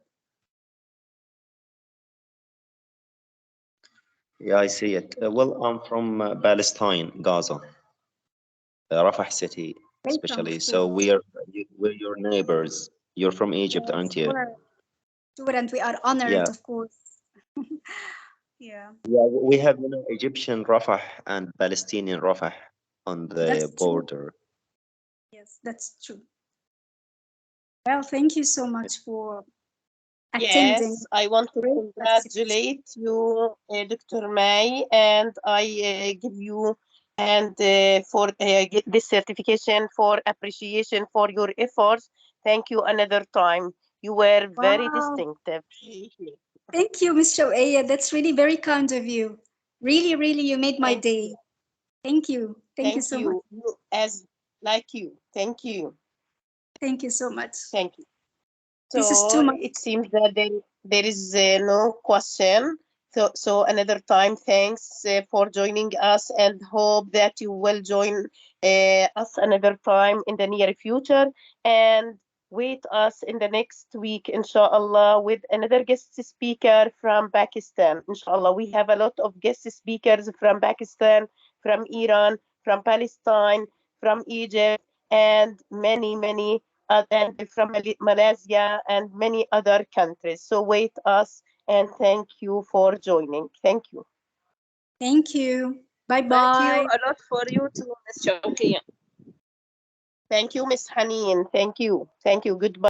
Yeah, I see it. Well, I'm from Palestine, Gaza, Rafah city. especially. of So course. we're your neighbors. You're from Egypt, Yes, aren't you? sure, and we are honored, Yeah. of course. Yeah, Yeah, we have, Egyptian Rafah and Palestinian Rafah on the that's true. border. Yes, that's true. Well, thank you so much for attending. Yes, I want to Great participation. congratulate you, Dr. May, and I give you and for get this certification for appreciation for your efforts. Thank you another time. You were very Wow. distinctive. Thank you, Ms. Shawqia. That's really very kind of you. Really, really, you made my Thank day. you. Thank you. Thank you Thank so much. you. You as like you. Thank you. Thank you so much. Thank you. This is So too much. it seems that there is no question. So another time, thanks for joining us and hope that you will join us another time in the near future. And wait us in the next week, inshallah, with another guest speaker from Pakistan. Inshallah, we have a lot of guest speakers from Pakistan, from Iran, from Palestine, from Egypt, and many and from Malaysia and many other countries. So wait us and thank you for joining. Thank you. Thank you. Thank you Bye-bye. a lot for you too, Ms. Shawqia. Thank you, Miss Haneen. Thank you. Thank you. Goodbye.